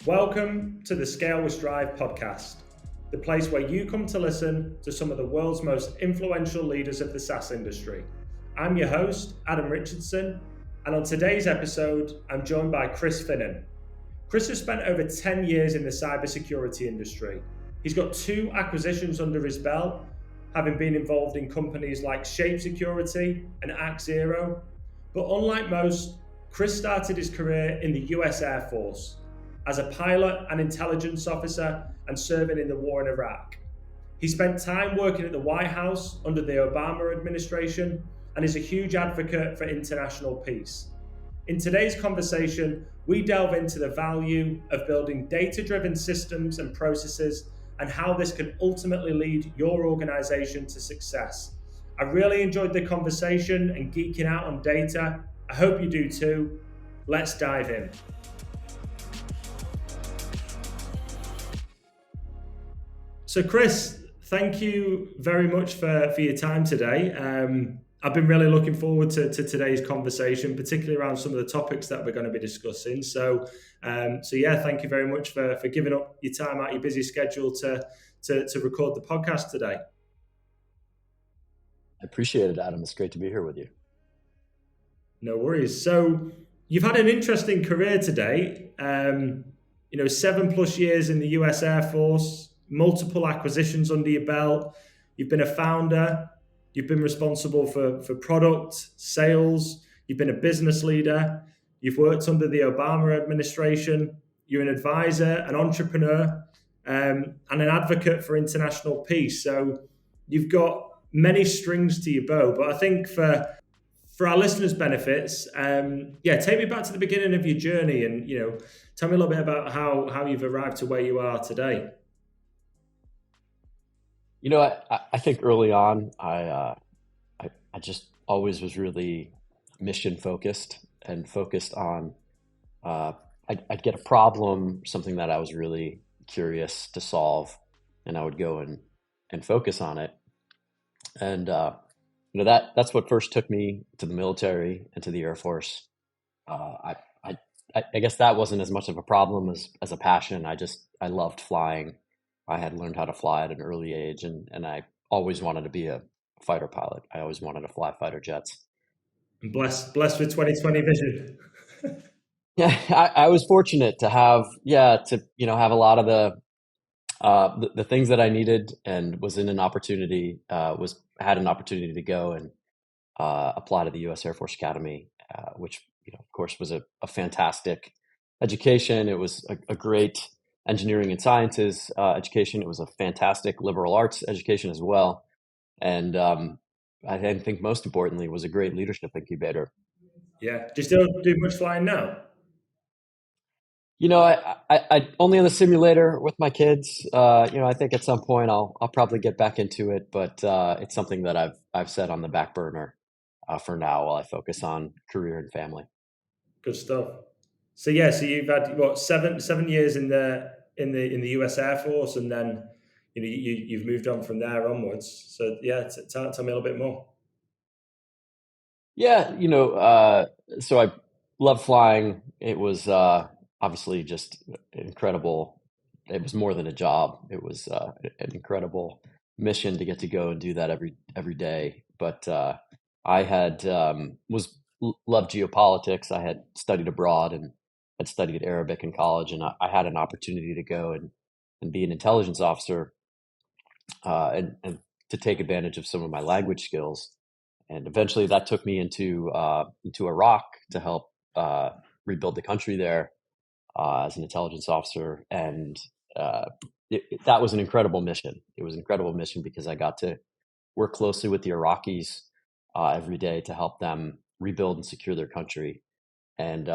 Welcome to the Scale with Strive podcast, the place where you come to listen to some of the world's most influential leaders of the SaaS industry. I'm your host, Adam Richardson, and on today's episode, I'm joined by Chris Finan. Chris has spent over 10 years in the cybersecurity industry. He's got 2 acquisitions under his belt, having been involved in companies like Shape Security and ActZero. But unlike most, Chris started his career in the US Air Force as a pilot and intelligence officer and serving in the war in Iraq. He spent time working at the White House under the Obama administration and is a huge advocate for international peace. In today's conversation, we delve into the value of building data-driven systems and processes and how this can ultimately lead your organization to success. I really enjoyed the conversation and geeking out on data. I hope you do too. Let's dive in. So Chris, thank you very much for your time today. I've been really looking forward to today's conversation, particularly around some of the topics that we're going to be discussing. So thank you very much for giving up your time out your busy schedule to record the podcast today. I appreciate it, Adam. It's great to be here with you. No worries. So you've had an interesting career today. 7+ years in the US Air Force, multiple acquisitions under your belt. You've been a founder. You've been responsible for product, sales. You've been a business leader. You've worked under the Obama administration. You're an advisor, an entrepreneur, and an advocate for international peace. So you've got many strings to your bow. But I think for our listeners' benefits, take me back to the beginning of your journey and, tell me a little bit about how you've arrived to where you are today. I think early on, I just always was really mission focused and focused on, I'd get a problem, something that I was really curious to solve, and I would go and focus on it. And, that's what first took me to the military and to the Air Force. I guess that wasn't as much of a problem as a passion. I loved flying. I had learned how to fly at an early age, and I always wanted to be a fighter pilot. I always wanted to fly fighter jets. And blessed with 20/20 vision. Yeah, I was fortunate to have have a lot of the things that I needed, and was in an opportunity had an opportunity to go and apply to the U.S. Air Force Academy, which of course was a fantastic education. It was a great engineering and sciences education. It was a fantastic liberal arts education as well. And I think most importantly was a great leadership incubator. Yeah. Do you still do much flying now? I only on the simulator with my kids. I think at some point I'll probably get back into it, but it's something that I've set on the back burner for now while I focus on career and family. Good stuff. So you've had 7 years in the US Air Force, and then you've moved on from there onwards. So tell me a little bit more. So I love flying. It was obviously just incredible. It was more than a job. It was an incredible mission to get to go and do that every day. But I had loved geopolitics. I had studied abroad and had studied Arabic in college, and I had an opportunity to go and be an intelligence officer and to take advantage of some of my language skills. And eventually that took me into Iraq to help rebuild the country there as an intelligence officer. And that was an incredible mission. It was an incredible mission because I got to work closely with the Iraqis every day to help them rebuild and secure their country. And,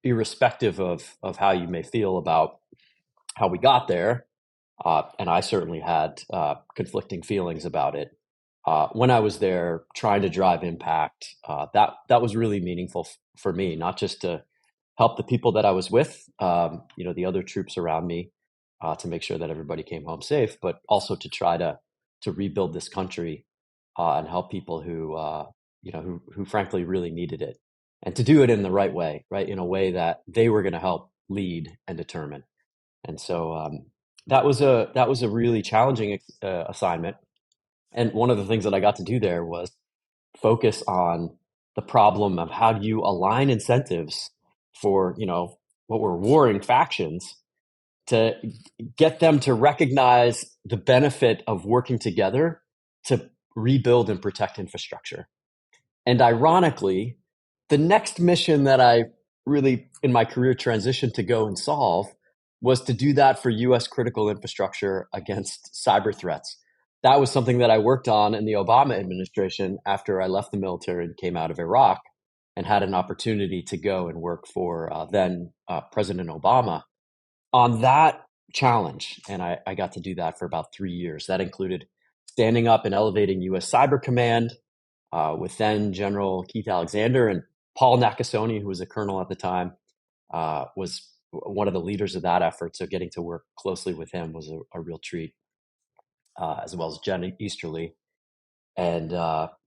irrespective of how you may feel about how we got there, and I certainly had conflicting feelings about it, when I was there trying to drive impact, that was really meaningful for me, not just to help the people that I was with, the other troops around me, to make sure that everybody came home safe, but also to try to rebuild this country and help people who frankly really needed it, and to do it in the right way, right? In a way that they were going to help lead, and determine. And so that was a really challenging assignment. And one of the things that I got to do there was focus on the problem of how do you align incentives for, what were warring factions to get them to recognize the benefit of working together to rebuild and protect infrastructure. And ironically, the next mission that I really in my career transitioned to go and solve was to do that for US critical infrastructure against cyber threats. That was something that I worked on in the Obama administration after I left the military and came out of Iraq, and had an opportunity to go and work for then President Obama on that challenge. And I got to do that for about 3 years. That included standing up and elevating US Cyber Command with then General Keith Alexander, and Paul Nakasone, who was a colonel at the time, was one of the leaders of that effort. So getting to work closely with him was a real treat, as well as Jen Easterly. And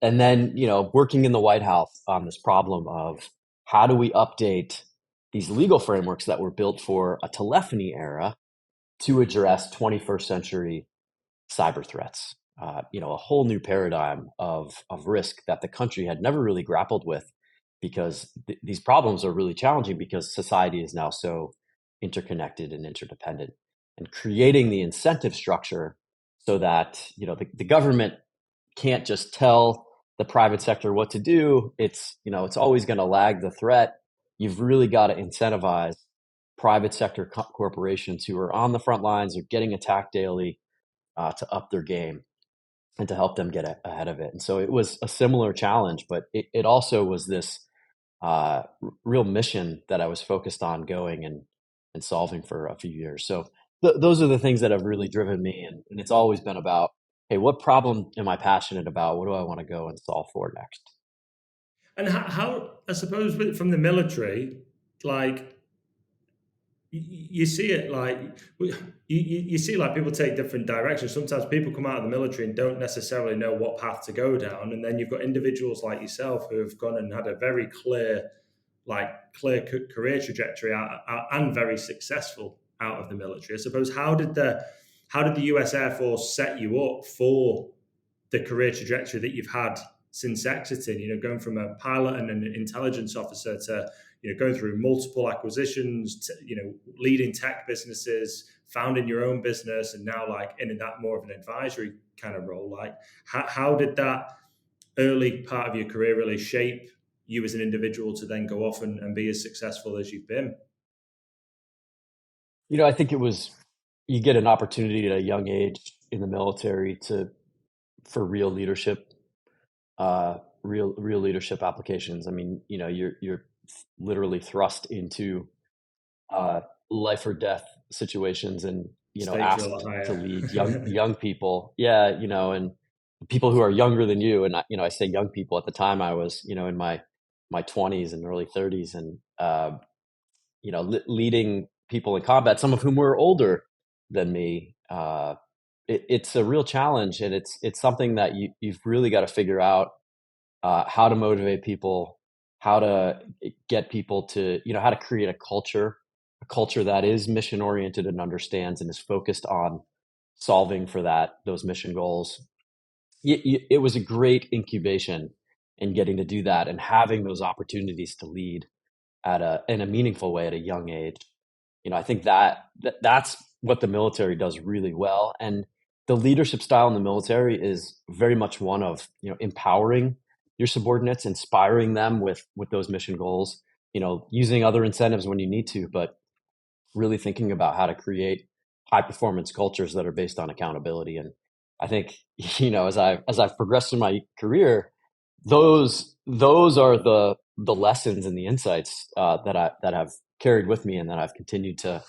then, working in the White House on this problem of how do we update these legal frameworks that were built for a telephony era to address 21st century cyber threats. A whole new paradigm of risk that the country had never really grappled with, because these problems are really challenging because society is now so interconnected and interdependent. And creating the incentive structure so that the government can't just tell the private sector what to do. It's always going to lag the threat. You've really got to incentivize private sector corporations who are on the front lines, are getting attacked daily, to up their game and to help them get ahead of it. And so it was a similar challenge, but it also was this real mission that I was focused on going and solving for a few years. So those are the things that have really driven me. And it's always been about, hey, what problem am I passionate about? What do I want to go and solve for next? And how I suppose from the military, like you see it like you see like people take different directions. Sometimes people come out of the military and don't necessarily know what path to go down, and then you've got individuals like yourself who have gone and had a very clear career trajectory and very successful out of the military. I suppose how did the US Air Force set you up for the career trajectory that you've had since exiting? Going from a pilot and an intelligence officer to going through multiple acquisitions, to, leading tech businesses, founding your own business, and now like in that more of an advisory kind of role. Like, how did that early part of your career really shape you as an individual to then go off and be as successful as you've been? I think it was, you get an opportunity at a young age in the military for real leadership, real leadership applications. I mean, you're literally thrust into life or death situations, and Stakes are a lot asked to lead higher. young people. Yeah, and people who are younger than you. And I say young people. At the time, I was in my 20s and early 30s, and leading people in combat, some of whom were older than me. It's a real challenge, and it's something that you've really got to figure out how to motivate people, how to get people to, how to create a culture that is mission oriented and understands and is focused on solving for those mission goals. It was a great incubation in getting to do that and having those opportunities to lead in a meaningful way at a young age. I think that's what the military does really well. And the leadership style in the military is very much one of, empowering your subordinates, inspiring them with those mission goals, using other incentives when you need to, but really thinking about how to create high performance cultures that are based on accountability. And I think, as I've progressed in my career, those are the lessons and the insights that have carried with me, and that I've continued to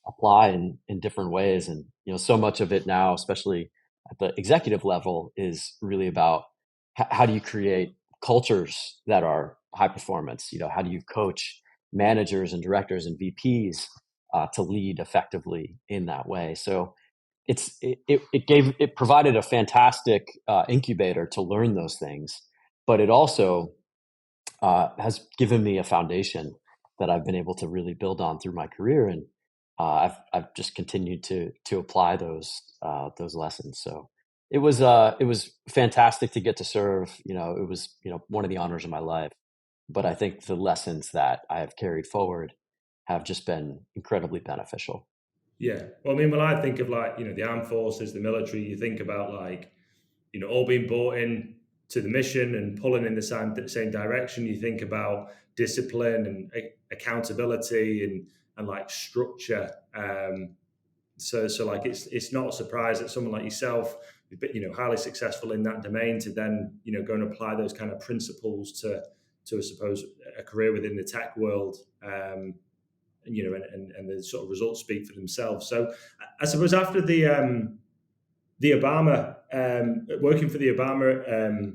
apply in different ways. And so much of it now, especially at the executive level, is really about how do you create cultures that are high performance. How do you coach managers and directors and VPs to lead effectively in that way? So it provided a fantastic incubator to learn those things, but it also has given me a foundation that I've been able to really build on through my career, and I've just continued to apply those lessons. So it was fantastic to get to serve. It was one of the honors of my life. But I think the lessons that I have carried forward have just been incredibly beneficial. Yeah. Well, I mean, when I think of the armed forces, the military, you think about all being bought in to the mission and pulling in the same direction. You think about discipline and accountability and like structure. So like it's not a surprise that someone like yourself, highly successful in that domain, to then go and apply those kind of principles to I suppose a career within the tech world. And the sort of results speak for themselves. So I suppose after the Obama, working for the Obama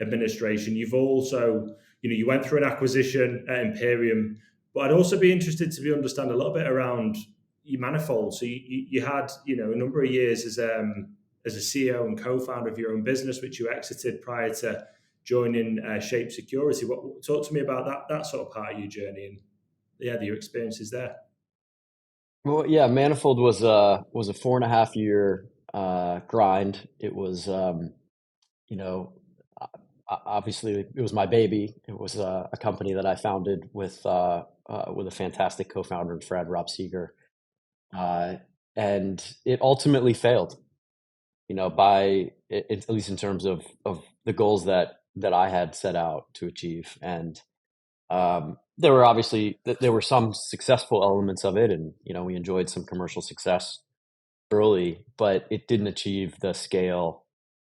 administration, you've also, you went through an acquisition at Imperium, but I'd also be interested to understand a little bit around your Manifold. So you had, a number of years as a CEO and co-founder of your own business, which you exited prior to joining Shape Security. Talk to me about that sort of part of your journey and your experiences there. Well, yeah, Manifold was a 4.5 year grind. It was, you know, obviously it was my baby. It was a company that I founded with a fantastic co-founder, Rob Seeger, and it ultimately failed. At least in terms of the goals that I had set out to achieve, and there were some successful elements of it, and we enjoyed some commercial success early, but it didn't achieve the scale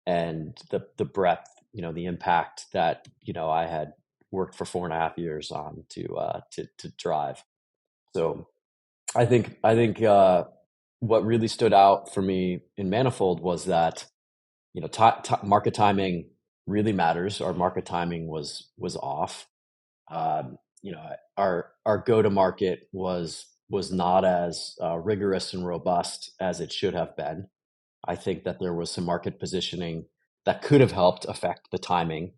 and the breadth, the impact that I had worked for 4.5 years on to drive. So I think what really stood out for me in Manifold was that market timing really matters. Our market timing was off. Our go to market was not as rigorous and robust as it should have been. I think that there was some market positioning that could have helped affect the timing.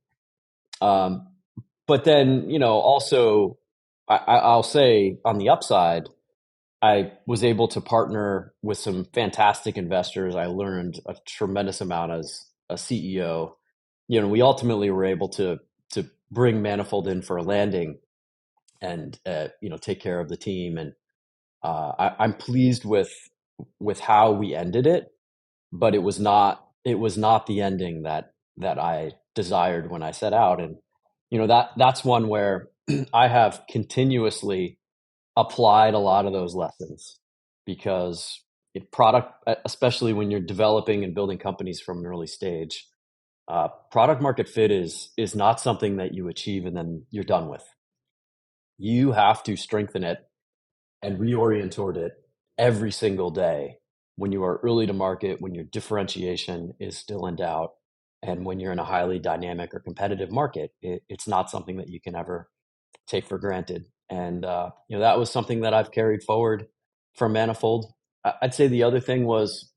But then, also, I'll say on the upside, I was able to partner with some fantastic investors. I learned a tremendous amount as a CEO. We ultimately were able to bring Manifold in for a landing and take care of the team. And I'm pleased with how we ended it, but it was not the ending that I desired when I set out. And that's one where I have continuously applied a lot of those lessons, because product, especially when you're developing and building companies from an early stage, product market fit is not something that you achieve and then you're done with. You have to strengthen it and reorient toward it every single day when you are early to market, when your differentiation is still in doubt, and when you're in a highly dynamic or competitive market. It's not something that you can ever take for granted. And that was something that I've carried forward from Manifold. I'd say the other thing was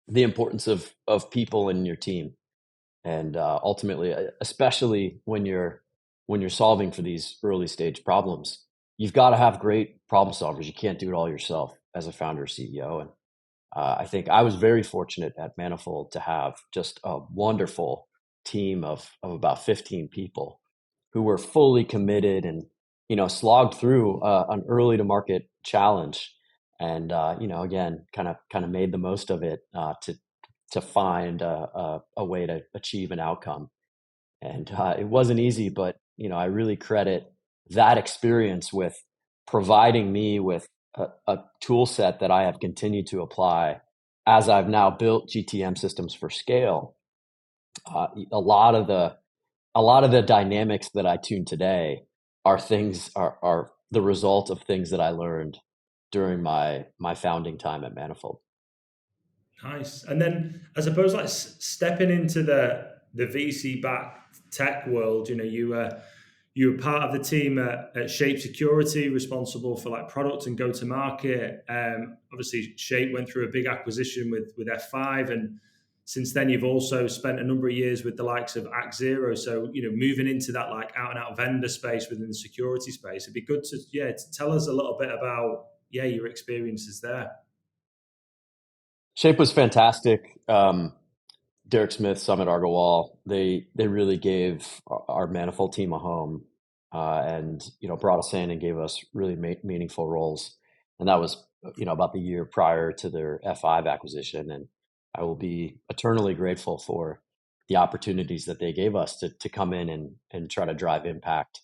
the importance of people in your team, and ultimately, especially when you're solving for these early stage problems, you've got to have great problem solvers. You can't do it all yourself as a founder or CEO. And I think I was very fortunate at Manifold to have just a wonderful team of about 15 people who were fully committed and slogged through an early to market challenge, and again, kind of made the most of it to find a way to achieve an outcome. And it wasn't easy, but I really credit that experience with providing me with a tool set that I have continued to apply as I've now built GTM systems for scale. A lot of the dynamics that I tune today are the result of things that I learned during my founding time at Manifold. Nice. And then I suppose like stepping into the VC backed tech world, you were part of the team at Shape Security, responsible for like product and go to market. Obviously, Shape went through a big acquisition with F5, and since then you've also spent a number of years with the likes of ActZero. So, moving into that like out and out vendor space within the security space, it'd be good to tell us a little bit about, your experiences there. Shape was fantastic. Derek Smith, Summit Argowal, they really gave our Manifold team a home, and brought us in and gave us really meaningful roles. And that was about the year prior to their F5 acquisition. And I will be eternally grateful for the opportunities that they gave us to come in and try to drive impact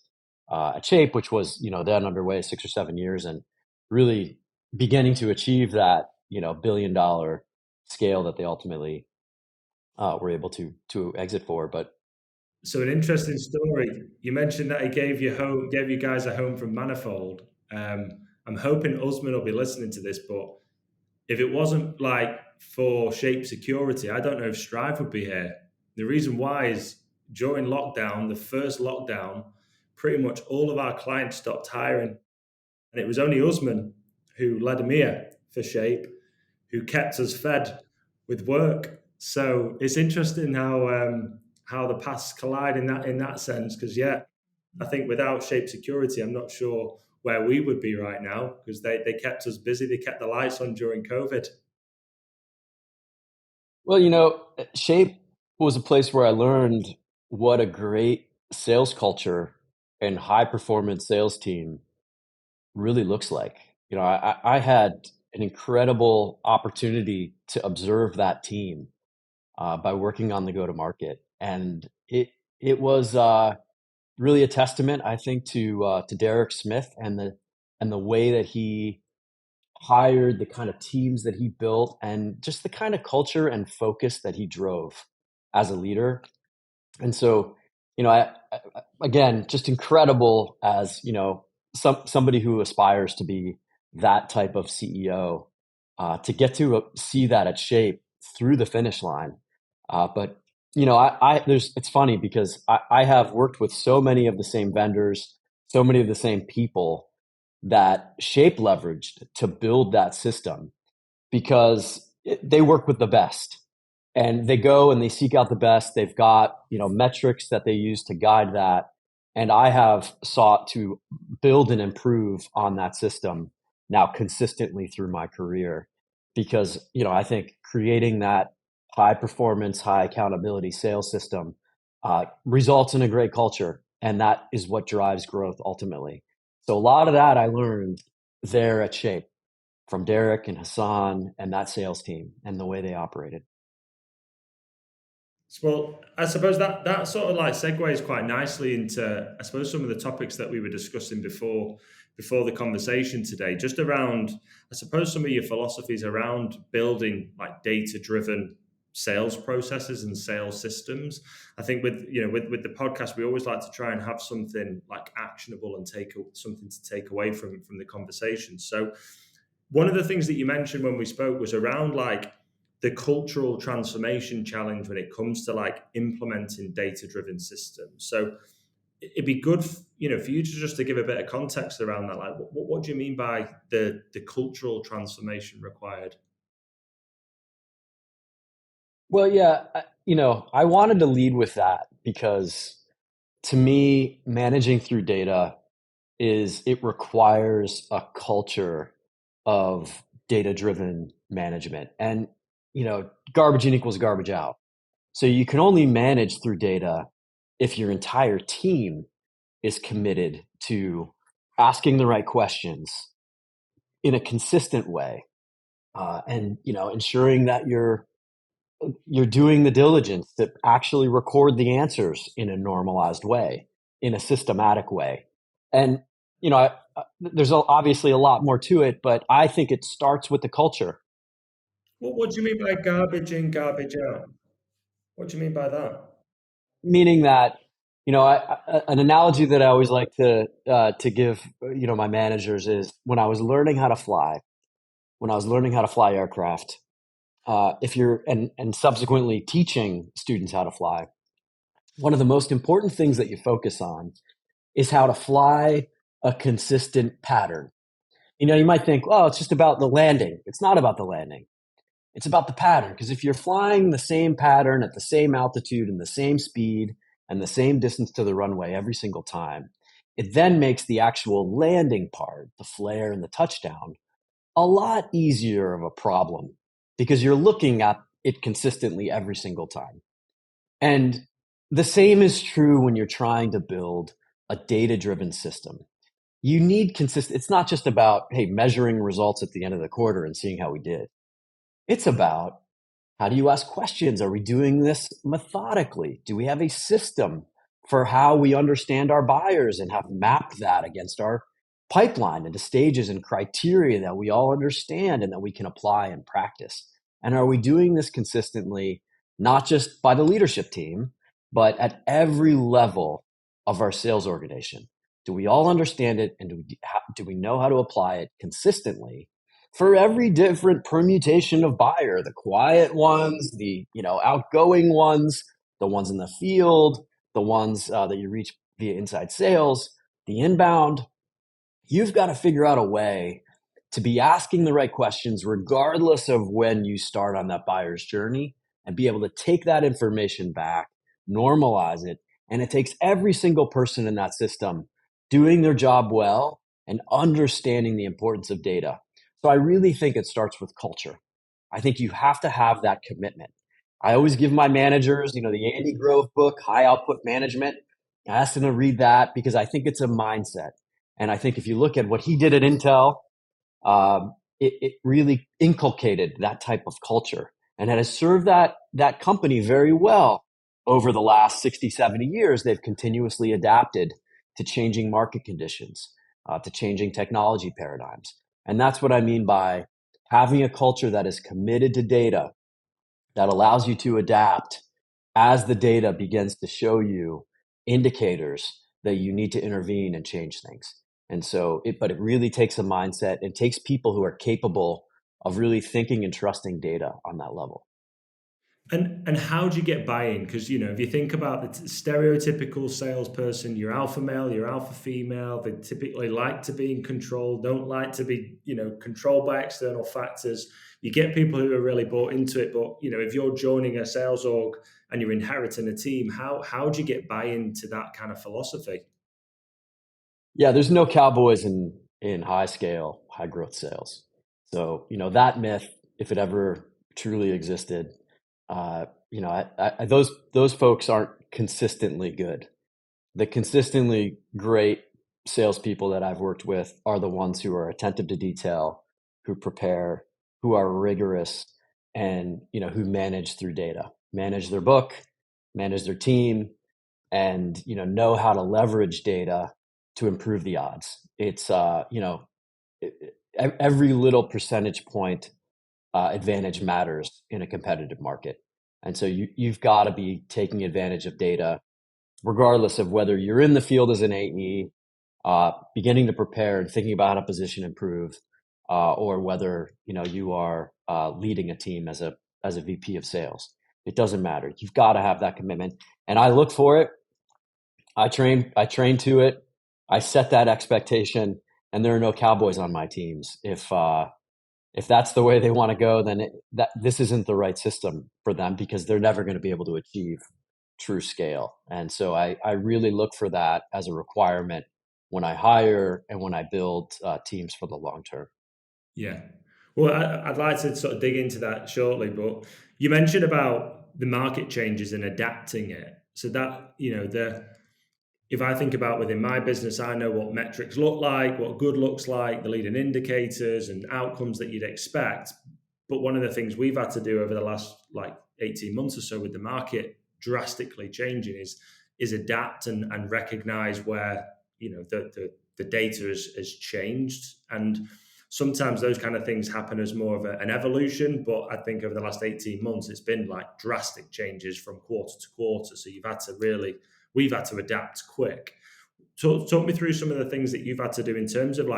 at Shape, which was then underway 6 or 7 years, and really beginning to achieve that $1 billion scale that they ultimately were able to exit for. But so an interesting story. You mentioned that he gave you guys a home from Manifold. I'm hoping Usman will be listening to this, but if it wasn't like for Shape Security, I don't know if Strive would be here. The reason why is during lockdown, the first lockdown, pretty much all of our clients stopped hiring. And it was only Usman who led EMEA for Shape, who kept us fed with work. So it's interesting how the paths collide in that sense. Because I think without Shape Security, I'm not sure where we would be right now, because they kept us busy. They kept the lights on during COVID. Well, Shape was a place where I learned what a great sales culture and high performance sales team really looks like. I had an incredible opportunity to observe that team by working on the go-to-market, and it was really a testament, I think, to Derek Smith and the way that he hired, the kind of teams that he built, and just the kind of culture and focus that he drove as a leader. And so, again, just incredible as, somebody who aspires to be that type of CEO, to get to see that at Shape through the finish line. But, it's funny because I have worked with so many of the same vendors, so many of the same people that Shape leveraged to build that system, because they work with the best. And they go and they seek out the best. They've got, metrics that they use to guide that. And I have sought to build and improve on that system now consistently through my career, because, I think creating that high performance, high accountability sales system results in a great culture. And that is what drives growth ultimately. So a lot of that I learned there at Shape from Derek and Hassan and that sales team and the way they operated. Well, I suppose that sort of like segues quite nicely into, I suppose, some of the topics that we were discussing before the conversation today, just around, I suppose, some of your philosophies around building like data-driven sales processes and sales systems. I think with the podcast, we always like to try and have something like actionable and something to take away from the conversation. So one of the things that you mentioned when we spoke was around like the cultural transformation challenge when it comes to like implementing data-driven systems. So it'd be good, for you to give a bit of context around that. Like, what do you mean by the cultural transformation required? Well, yeah, I wanted to lead with that because to me, managing through data it requires a culture of data-driven management. And, garbage in equals garbage out. So you can only manage through data if your entire team is committed to asking the right questions in a consistent way, and ensuring that you're doing the diligence to actually record the answers in a normalized way, in a systematic way. And there's obviously a lot more to it, but I think it starts with the culture. What do you mean by garbage in, garbage out? What do you mean by that? Meaning that, an analogy that I always like to give, my managers is when I was learning how to fly aircraft, if you're and subsequently teaching students how to fly, one of the most important things that you focus on is how to fly a consistent pattern. You might think, oh, it's just about the landing. It's not about the landing. It's about the pattern. Because if you're flying the same pattern at the same altitude and the same speed and the same distance to the runway every single time, it then makes the actual landing part, the flare and the touchdown, a lot easier of a problem because you're looking at it consistently every single time. And the same is true when you're trying to build a data-driven system. You need consistent. It's not just about, hey, measuring results at the end of the quarter and seeing how we did. It's about, how do you ask questions? Are we doing this methodically? Do we have a system for how we understand our buyers and have mapped that against our pipeline into stages and criteria that we all understand and that we can apply and practice? And are we doing this consistently, not just by the leadership team, but at every level of our sales organization? Do we all understand it, and do we know how to apply it consistently for every different permutation of buyer, the quiet ones, the outgoing ones, the ones in the field, the ones that you reach via inside sales, the inbound? You've got to figure out a way to be asking the right questions regardless of when you start on that buyer's journey, and be able to take that information back, normalize it. And it takes every single person in that system doing their job well and understanding the importance of data. So I really think it starts with culture. I think you have to have that commitment. I always give my managers, the Andy Grove book, High Output Management. I ask them to read that because I think it's a mindset. And I think if you look at what he did at Intel, it really inculcated that type of culture, and it has served that company very well over the last 60, 70 years. They've continuously adapted to changing market conditions, to changing technology paradigms. And that's what I mean by having a culture that is committed to data, that allows you to adapt as the data begins to show you indicators that you need to intervene and change things. And so, but it really takes a mindset. It takes people who are capable of really thinking and trusting data on that level. And how do you get buy-in? Because if you think about the stereotypical salesperson, you're alpha male, you're alpha female. They typically like to be in control, don't like to be controlled by external factors. You get people who are really bought into it, but if you're joining a sales org and you're inheriting a team, how do you get buy-in to that kind of philosophy? Yeah, there's no cowboys in high scale, high growth sales. So that myth, if it ever truly existed, those folks aren't consistently good. The consistently great salespeople that I've worked with are the ones who are attentive to detail, who prepare, who are rigorous, and who manage through data, manage their book, manage their team, and know how to leverage data to improve the odds. It's every little percentage point advantage matters in a competitive market. And so you've got to be taking advantage of data, regardless of whether you're in the field as an AE, beginning to prepare and thinking about how to position improve, or whether you are leading a team as a VP of sales. It doesn't matter. You've got to have that commitment, and I look for it. I train to it. I set that expectation, and there are no cowboys on my teams. If that's the way they want to go, then this isn't the right system for them, because they're never going to be able to achieve true scale. And so I really look for that as a requirement when I hire and when I build teams for the long term. Yeah. Well, I'd like to sort of dig into that shortly, but you mentioned about the market changes and adapting it. So that, if I think about within my business, I know what metrics look like, what good looks like, the leading indicators and outcomes that you'd expect. But one of the things we've had to do over the last 18 months or so with the market drastically changing is adapt and recognize where, the data has changed. And sometimes those kind of things happen as more of an evolution. But I think over the last 18 months, it's been drastic changes from quarter to quarter. So we've had to adapt quick. Talk me through some of the things that you've had to do in terms of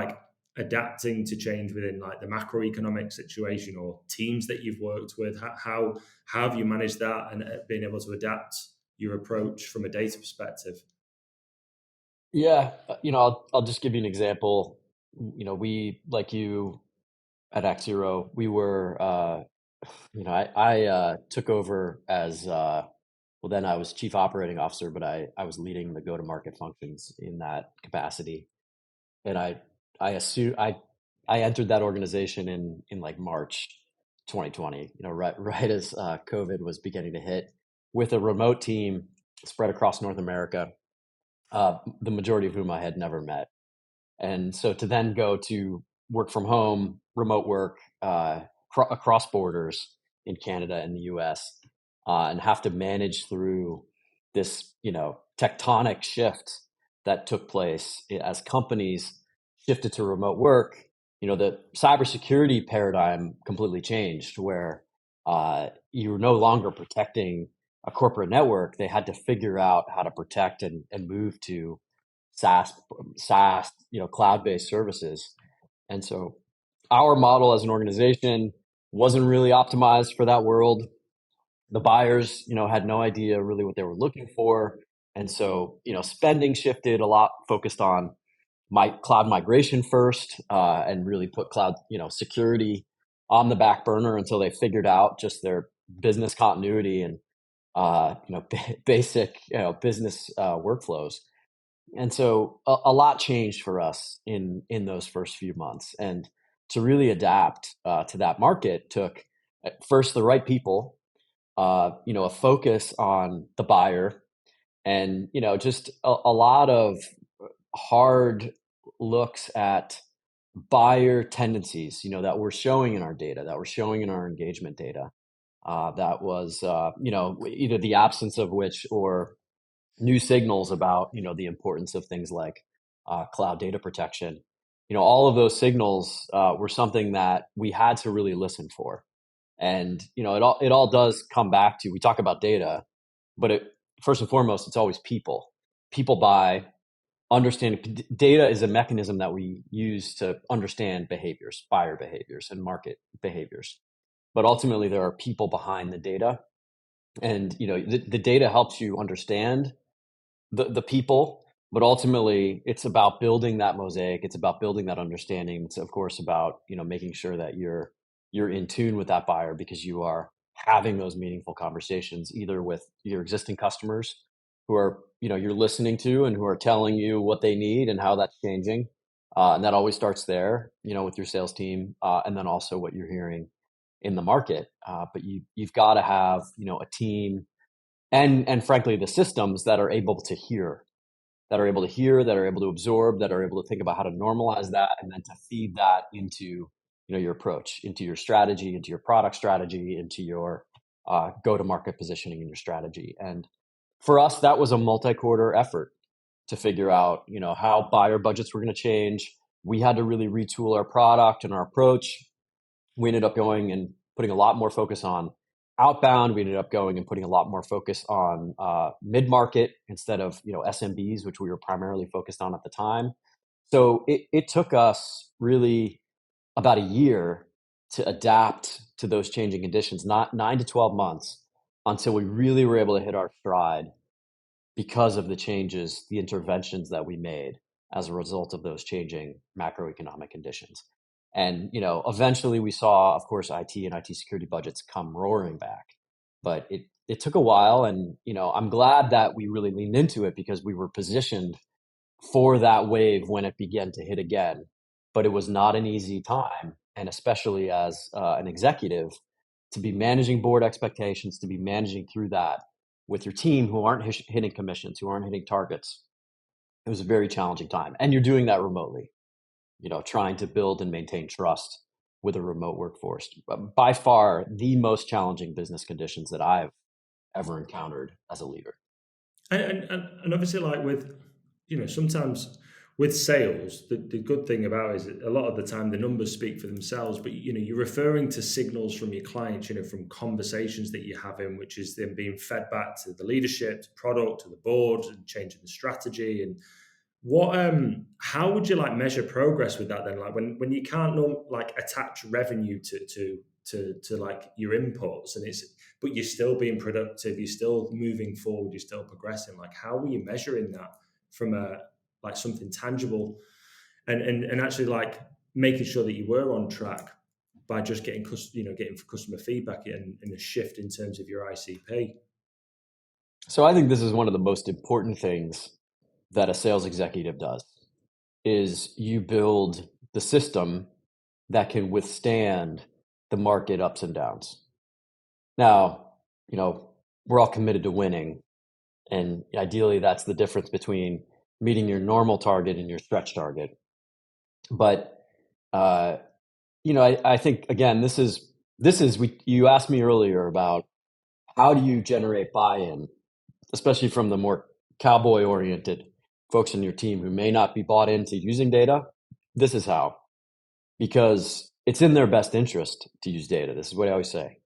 adapting to change within the macroeconomic situation or teams that you've worked with. How have you managed that and being able to adapt your approach from a data perspective? Yeah, I'll just give you an example. We, like you at ActZero, we were I took over as well. Then I was chief operating officer, but I was leading the go-to-market functions in that capacity. And I assume I entered that organization in like March 2020. Right as COVID was beginning to hit, with a remote team spread across North America, the majority of whom I had never met. And so to then go to work from home, remote work across borders in Canada and the US, and have to manage through this, tectonic shift that took place as companies shifted to remote work. The cybersecurity paradigm completely changed, where you were no longer protecting a corporate network. They had to figure out how to protect and move to SaaS, SaaS, cloud-based services. And so our model as an organization wasn't really optimized for that world. The buyers, had no idea really what they were looking for. And so, spending shifted a lot, focused on cloud migration first, and really put cloud, security on the back burner until they figured out just their business continuity and, basic, business workflows. And so a lot changed for us in those first few months. And to really adapt to that market took first the right people, a focus on the buyer, and just a lot of hard looks at buyer tendencies, that we're showing in our data, that we're showing in our engagement data. That was, either the absence of which or new signals about the importance of things like cloud data protection. All of those signals were something that we had to really listen for. And it all does come back to, we talk about data, but first and foremost, it's always people buy. Understanding data is a mechanism that we use to understand behaviors, buyer behaviors and market behaviors, but ultimately there are people behind the data. And the data helps you understand the people, but ultimately it's about building that mosaic. It's about building that understanding. It's of course about making sure that you're in tune with that buyer, because you are having those meaningful conversations either with your existing customers who are you're listening to and who are telling you what they need and how that's changing, and that always starts there with your sales team, and then also what you're hearing in the market. But you've got to have a team and frankly the systems that are able to hear, that are able to absorb, that are able to think about how to normalize that, and then to feed that into your approach, into your strategy, into your product strategy, into your go-to-market positioning in your strategy. And for us, that was a multi-quarter effort to figure out how buyer budgets were going to change. We had to really retool our product and our approach. We ended up going and putting a lot more focus on outbound. We ended up going and putting a lot more focus on mid-market instead of SMBs, which we were primarily focused on at the time. So it took us really about a year to adapt to those changing conditions, not 9 to 12 months, until we really were able to hit our stride because of the changes, the interventions that we made as a result of those changing macroeconomic conditions. And eventually we saw, of course, IT and IT security budgets come roaring back, but it took a while. And I'm glad that we really leaned into it, because we were positioned for that wave when it began to hit again. But it was not an easy time, and especially as an executive, to be managing board expectations, to be managing through that with your team who aren't hitting commissions, who aren't hitting targets. It was a very challenging time, and you're doing that remotely, trying to build and maintain trust with a remote workforce. By far the most challenging business conditions that I've ever encountered as a leader. And obviously, like with, sometimes with sales, the good thing about it is that a lot of the time the numbers speak for themselves, but you're referring to signals from your clients, from conversations that you're having, which is then being fed back to the leadership, to product, to the board, and changing the strategy. And what how would you measure progress with that then? Like when you can't attach revenue to like your inputs, and but you're still being productive, you're still moving forward, you're still progressing. Like, how were you measuring that from something tangible, and actually making sure that you were on track by just getting customer feedback and a shift in terms of your ICP? So I think this is one of the most important things that a sales executive does, is you build the system that can withstand the market ups and downs. Now, we're all committed to winning, and ideally that's the difference between meeting your normal target and your stretch target. But I think, again, this is you asked me earlier about how do you generate buy-in, especially from the more cowboy oriented folks in your team who may not be bought into using data. This is how, because it's in their best interest to use data. This is what I always say,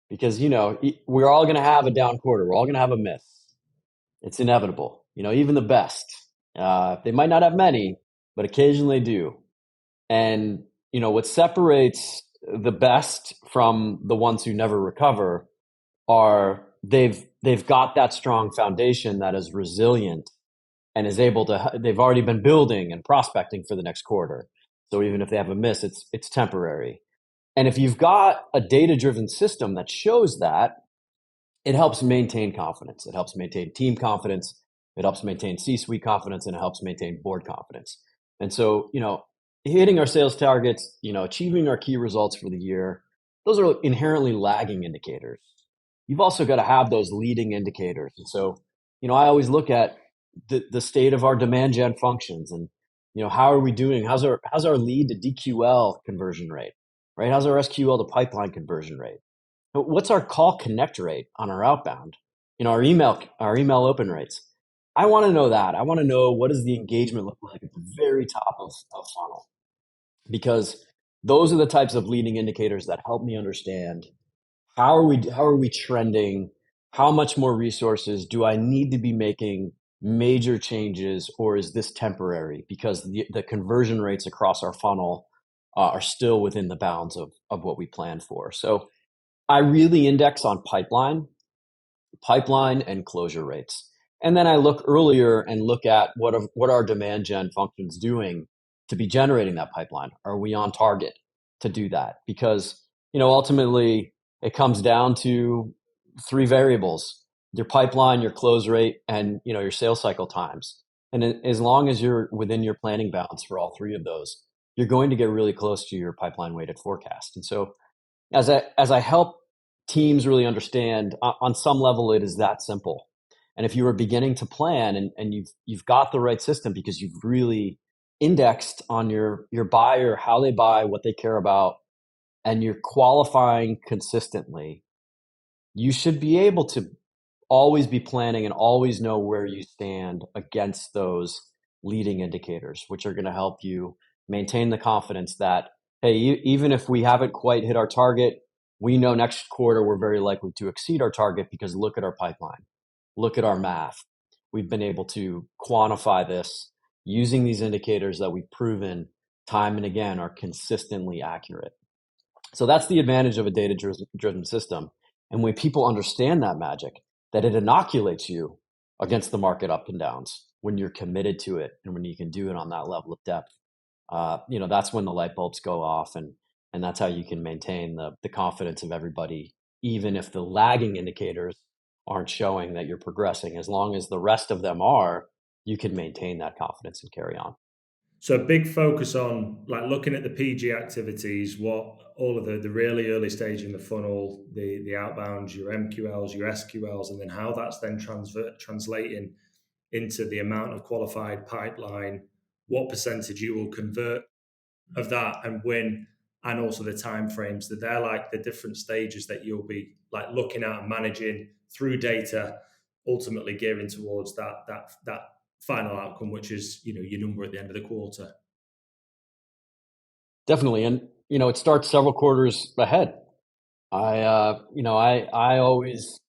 because we're all going to have a down quarter, we're all going to have a miss. It's inevitable. Even the best, they might not have many, but occasionally do. And what separates the best from the ones who never recover are they've got that strong foundation that is resilient and is able to, they've already been building and prospecting for the next quarter. So even if they have a miss, it's temporary. And if you've got a data-driven system that shows that, it helps maintain confidence. It helps maintain team confidence. It helps maintain C-suite confidence, and it helps maintain board confidence. And so, hitting our sales targets, achieving our key results for the year, those are inherently lagging indicators. You've also got to have those leading indicators. And so, I always look at the state of our demand gen functions, and how are we doing? How's our lead to DQL conversion rate, right? How's our SQL to pipeline conversion rate? What's our call connect rate on our outbound? Our email open rates. I want to know that. I want to know, what does the engagement look like at the very top of funnel? Because those are the types of leading indicators that help me understand how are we trending? How much more resources do I need to be making major changes, or is this temporary? Because the conversion rates across our funnel are still within the bounds of what we planned for. So I really index on pipeline and closure rates. And then I look earlier and look at what our demand gen functions doing to be generating that pipeline. Are we on target to do that? Because, ultimately it comes down to three variables: your pipeline, your close rate, and, your sales cycle times. And as long as you're within your planning bounds for all three of those, you're going to get really close to your pipeline weighted forecast. And so as I help teams really understand, on some level, it is that simple. And if you are beginning to plan and you've got the right system because you've really indexed on your buyer, how they buy, what they care about, and you're qualifying consistently, you should be able to always be planning and always know where you stand against those leading indicators, which are going to help you maintain the confidence that, hey, even if we haven't quite hit our target, we know next quarter we're very likely to exceed our target, because look at our pipeline. Look at our math. We've been able to quantify this using these indicators that we've proven time and again are consistently accurate. So that's the advantage of a data-driven system. And when people understand that magic, that it inoculates you against the market up and downs, when you're committed to it and when you can do it on that level of depth, that's when the light bulbs go off, and that's how you can maintain the confidence of everybody, even if the lagging indicators aren't showing that you're progressing. As long as the rest of them are, you can maintain that confidence and carry on. So a big focus on looking at the PG activities, what all of the really early stage in the funnel, the outbounds, your MQLs, your SQLs, and then how that's then translating into the amount of qualified pipeline, what percentage you will convert of that and win, and also the time frames. That they're the different stages that you'll be looking at and managing through data, ultimately gearing towards that final outcome, which is your number at the end of the quarter. Definitely. And it starts several quarters ahead. I always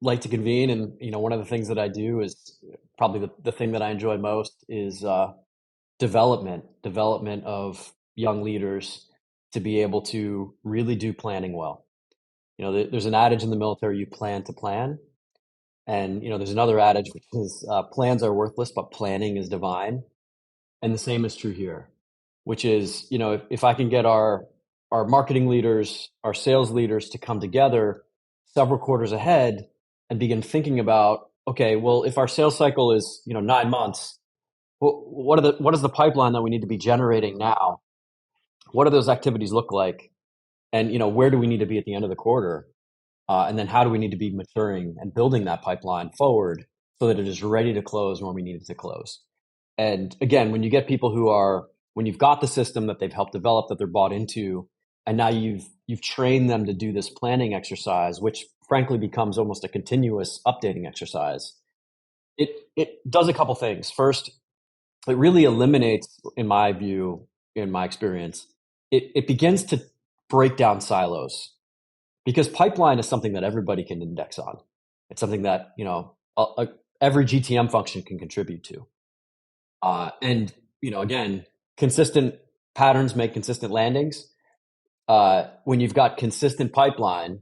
like to convene, and one of the things that I do is probably the thing that I enjoy most is development of young leaders to be able to really do planning well. There's an adage in the military: you plan to plan. And there's another adage which is plans are worthless, but planning is divine. And the same is true here, which is if I can get our our marketing leaders, our sales leaders to come together several quarters ahead and begin thinking about, okay, well, if our sales cycle is 9 months, what is the pipeline that we need to be generating now? What do those activities look like? And where do we need to be at the end of the quarter? And then how do we need to be maturing and building that pipeline forward so that it is ready to close when we need it to close? And again, when you get people when you've got the system that they've helped develop, that they're bought into, and now you've trained them to do this planning exercise, which frankly becomes almost a continuous updating exercise. It does a couple things. First, it really eliminates, in my view, in my experience, it begins to break down silos, because pipeline is something that everybody can index on. It's something that every GTM function can contribute to. And again, consistent patterns make consistent landings. When you've got consistent pipeline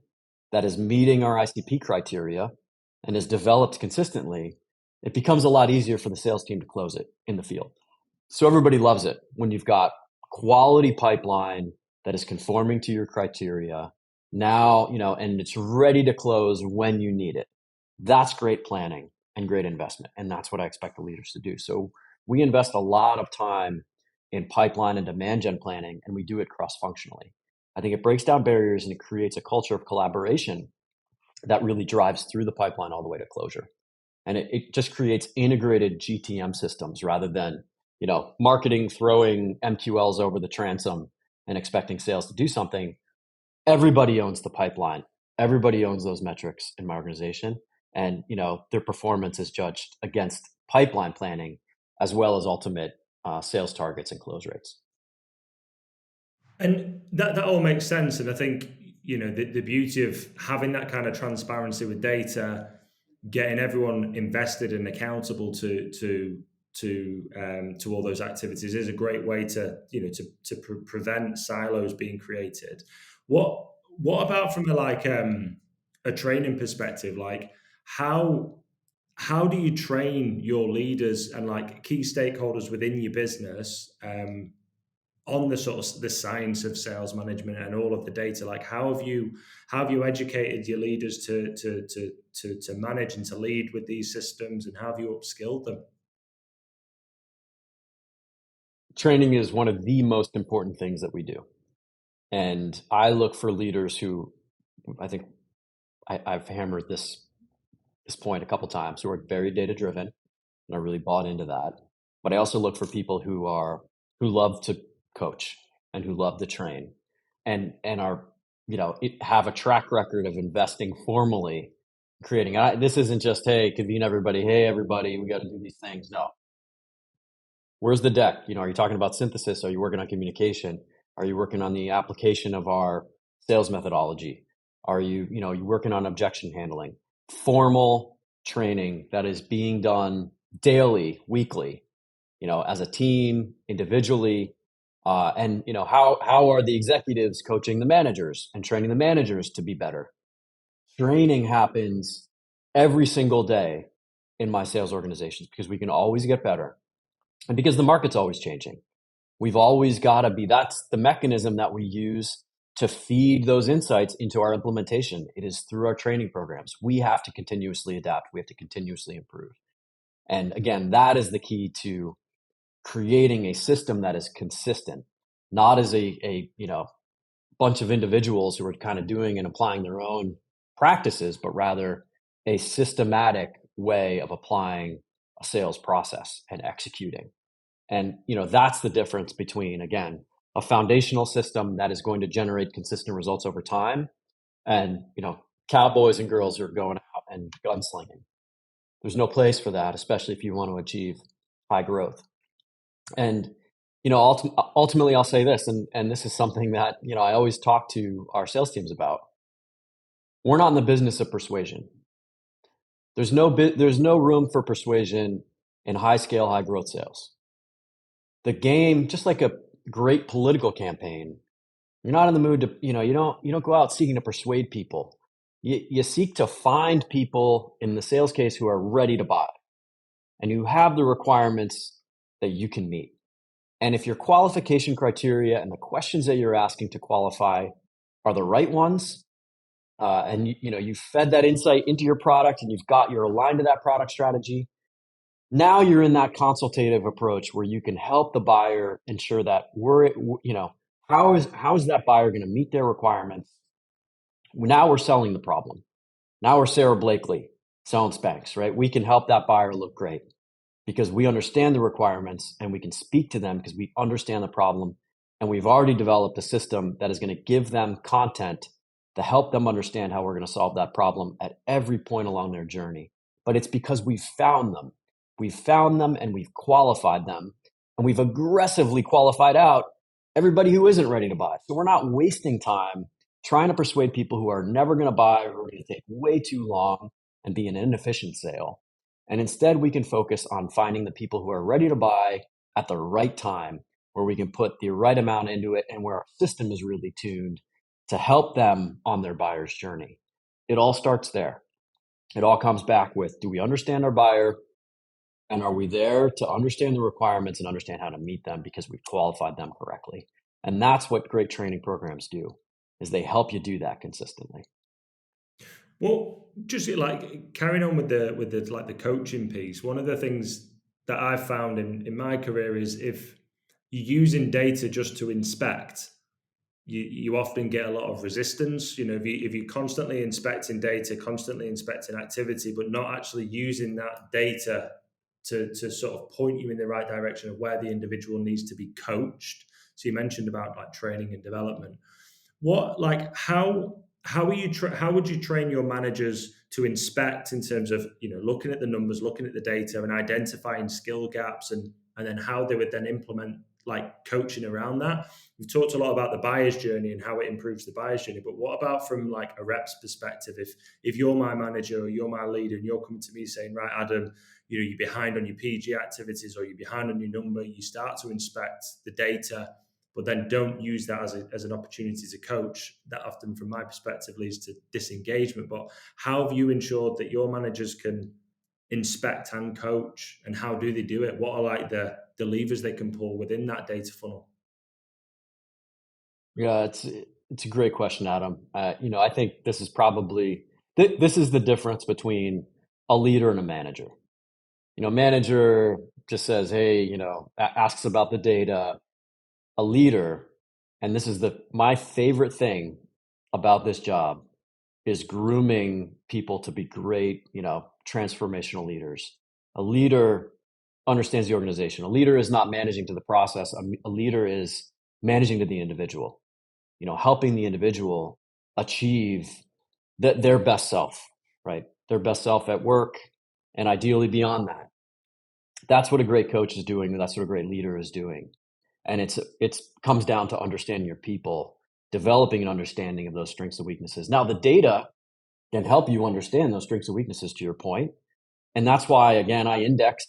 that is meeting our ICP criteria and is developed consistently, it becomes a lot easier for the sales team to close it in the field. So everybody loves it when you've got quality pipeline that is conforming to your criteria now, and it's ready to close when you need it. That's great planning and great investment. And that's what I expect the leaders to do. So we invest a lot of time in pipeline and demand gen planning, and we do it cross-functionally. I think it breaks down barriers and it creates a culture of collaboration that really drives through the pipeline all the way to closure. And it just creates integrated GTM systems rather than, marketing throwing MQLs over the transom and expecting sales to do something. Everybody owns the pipeline. Everybody owns those metrics in my organization. And, their performance is judged against pipeline planning as well as ultimate sales targets and close rates. And that all makes sense. And I think, the beauty of having that kind of transparency with data, getting everyone invested and accountable to all those activities is a great way to prevent silos being created. What about from a training perspective? Like how do you train your leaders and key stakeholders within your business on the sort of the science of sales management and all of the data? Like how have you educated your leaders to manage and to lead with these systems, and how have you upskilled them? Training is one of the most important things that we do. And I look for leaders who, I think I've hammered this point a couple times, who are very data driven, and I really bought into that. But I also look for people who love to coach and who love to train and are, have a track record of investing formally, creating. This isn't just, hey, convene everybody. Hey, everybody, we got to do these things. No. Where's the deck? Are you talking about synthesis? Are you working on communication? Are you working on the application of our sales methodology? Are you working on objection handling? Formal training that is being done daily, weekly, as a team, individually. And how are the executives coaching the managers and training the managers to be better? Training happens every single day in my sales organizations because we can always get better. And because the market's always changing, we've always got to be, that's the mechanism that we use to feed those insights into our implementation. It is through our training programs. We have to continuously adapt. We have to continuously improve. And again, that is the key to creating a system that is consistent, not as a bunch of individuals who are kind of doing and applying their own practices, but rather a systematic way of applying a sales process and executing. And, that's the difference between, again, a foundational system that is going to generate consistent results over time and, cowboys and girls who are going out and gunslinging. There's no place for that, especially if you want to achieve high growth. And, ultimately I'll say this, and this is something that, I always talk to our sales teams about. We're not in the business of persuasion. There's no room for persuasion in high scale, high growth sales. The game, just like a great political campaign, you're not in the mood to, you don't go out seeking to persuade people. You seek to find people in the sales case who are ready to buy and who have the requirements that you can meet. And if your qualification criteria and the questions that you're asking to qualify are the right ones, and you fed that insight into your product and you're aligned to that product strategy, now you're in that consultative approach where you can help the buyer ensure that how is that buyer going to meet their requirements? Now we're selling the problem. Now we're Sarah Blakely selling Spanx, right? We can help that buyer look great because we understand the requirements and we can speak to them because we understand the problem. And we've already developed a system that is going to give them content to help them understand how we're going to solve that problem at every point along their journey. But it's because we've found them. We've found them and we've qualified them. And we've aggressively qualified out everybody who isn't ready to buy. So we're not wasting time trying to persuade people who are never going to buy or are going to take way too long and be an inefficient sale. And instead, we can focus on finding the people who are ready to buy at the right time, where we can put the right amount into it and where our system is really tuned to help them on their buyer's journey. It all starts there. It all comes back with, do we understand our buyer? And are we there to understand the requirements and understand how to meet them because we've qualified them correctly? And that's what great training programs do, is they help you do that consistently. Well, just like carrying on with the coaching piece, one of the things that I've found in my career is if you're using data just to inspect, you often get a lot of resistance. If you're constantly inspecting data, constantly inspecting activity, but not actually using that data to sort of point you in the right direction of where the individual needs to be coached. So you mentioned about like training and development. How would you train your managers to inspect in terms of looking at the numbers, looking at the data, and identifying skill gaps, and then how they would then implement like coaching around that? We've talked a lot about the buyer's journey and how it improves the buyer's journey, but what about from like a rep's perspective? If you're my manager or you're my leader and you're coming to me saying, right, Adam, you're behind on your PG activities or you're behind on your number, you start to inspect the data, but then don't use that as an opportunity to coach. That often, from my perspective, leads to disengagement. But how have you ensured that your managers can inspect and coach, and how do they do it? What are like the levers they can pull within that data funnel? Yeah, it's a great question, Adam. I think this is probably this is the difference between a leader and a manager. Manager just says, hey, asks about the data. A leader, and this is my favorite thing about this job, is grooming people to be great, transformational leaders. A leader understands the organization. A leader is not managing to the process. A leader is managing to the individual, helping the individual achieve their best self, right? Their best self at work and ideally beyond that. That's what a great coach is doing. And that's what a great leader is doing. And it comes down to understanding your people, developing an understanding of those strengths and weaknesses. Now, the data can help you understand those strengths and weaknesses, to your point. And that's why, again, I index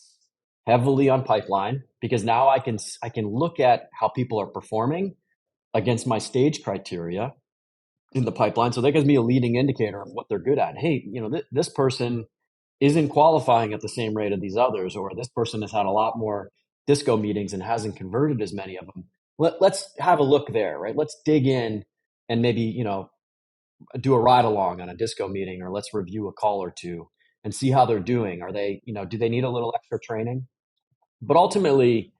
heavily on pipeline, because now I can look at how people are performing against my stage criteria in the pipeline. So that gives me a leading indicator of what they're good at. Hey, this person isn't qualifying at the same rate of these others, or this person has had a lot more disco meetings and hasn't converted as many of them. Let's have a look there, right? Let's dig in and maybe, do a ride along on a disco meeting, or let's review a call or two and see how they're doing. Are they, do they need a little extra training? But ultimately,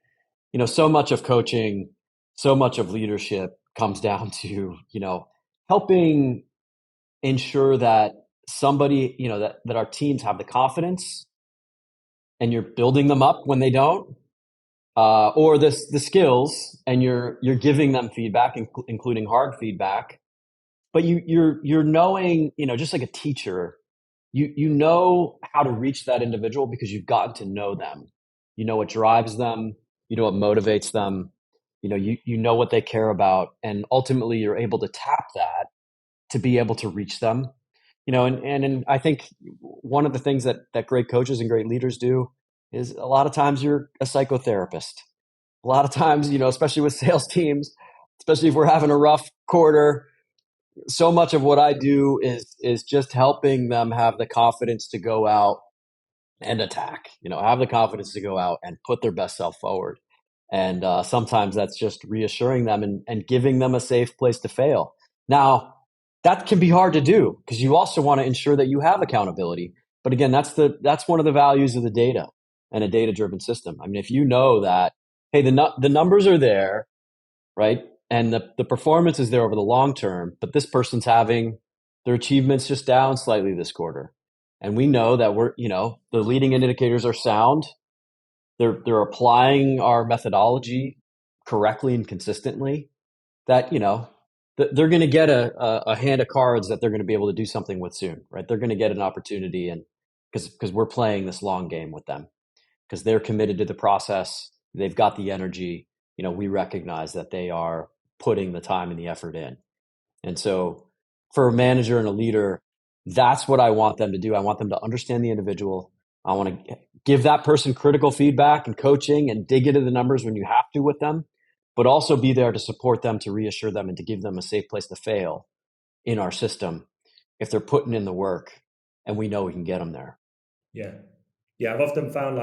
so much of coaching, so much of leadership comes down to, helping ensure that somebody, that our teams have the confidence, and you're building them up when they don't, or the skills, and you're giving them feedback, including hard feedback. But you're knowing, just like a teacher, you know how to reach that individual because you've gotten to know them. You know what drives them. You know what motivates them. You know what they care about, and ultimately you're able to tap that to be able to reach them. And I think one of the things that great coaches and great leaders do is a lot of times you're a psychotherapist. A lot of times, especially with sales teams, especially if we're having a rough quarter, so much of what I do is just helping them have the confidence to go out and attack, have the confidence to go out and put their best self forward. And sometimes that's just reassuring them and giving them a safe place to fail. Now, that can be hard to do because you also want to ensure that you have accountability. But again, that's one of the values of the data and a data-driven system. I mean, if you know that, hey, the numbers are there, right? And the performance is there over the long term, but this person's having their achievements just down slightly this quarter. And we know that the leading indicators are sound. They're applying our methodology correctly and consistently. That, they're going to get a hand of cards that they're going to be able to do something with soon, right? They're going to get an opportunity, and because we're playing this long game with them, because they're committed to the process, they've got the energy. We recognize that they are putting the time and the effort in. And so for a manager and a leader, that's what I want them to do. I want them to understand the individual. I want to give that person critical feedback and coaching and dig into the numbers when you have to with them, but also be there to support them, to reassure them, and to give them a safe place to fail in our system if they're putting in the work and we know we can get them there. Yeah. Yeah. I've often found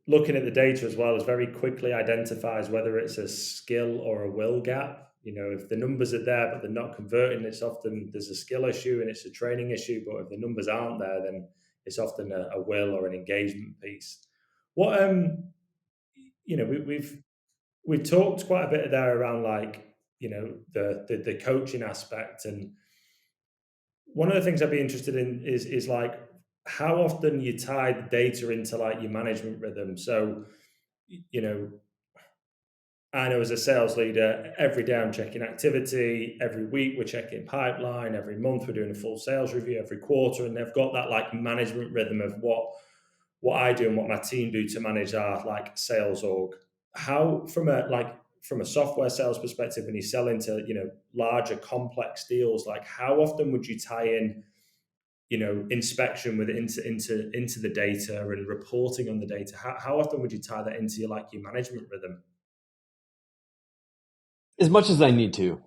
looking at the data as well, is very quickly identifies whether it's a skill or a will gap. If the numbers are there but they're not converting, it's often there's a skill issue and it's a training issue. But if the numbers aren't there, then it's often a will or an engagement piece. What we've talked quite a bit there around the coaching aspect, and one of the things I'd be interested in is how often you tie the data into your management rhythm. So I know as a sales leader, every day I'm checking activity, every week we're checking pipeline, every month we're doing a full sales review, every quarter, and they've got that management rhythm of what I do and what my team do to manage our sales org. How from a software sales perspective, when you sell into larger complex deals, how often would you tie in inspection into the data and reporting on the data? How often would you tie that into your management rhythm? As much as I need to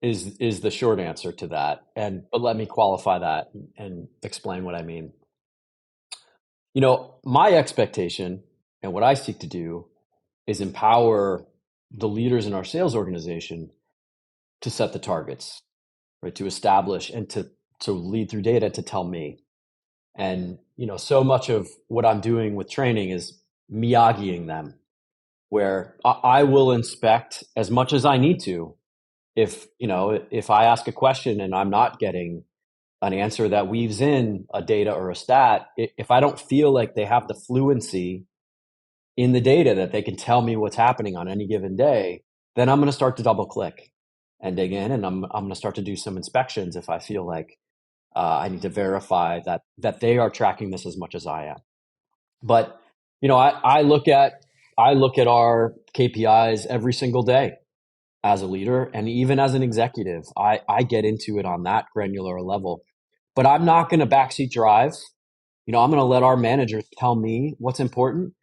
is the short answer to that. But let me qualify that and explain what I mean. My expectation and what I seek to do is empower the leaders in our sales organization to set the targets, right? To establish and to lead through data, to tell me. And, so much of what I'm doing with training is Miyagiing them, where I will inspect as much as I need to. If I ask a question and I'm not getting an answer that weaves in a data or a stat, if I don't feel like they have the fluency in the data that they can tell me what's happening on any given day, then I'm going to start to double click and dig in, and I'm going to start to do some inspections if I feel like I need to verify that they are tracking this as much as I am. But I look at our KPIs every single day as a leader, and even as an executive, I get into it on that granular level. But I'm not going to backseat drive. I'm going to let our managers tell me what's important.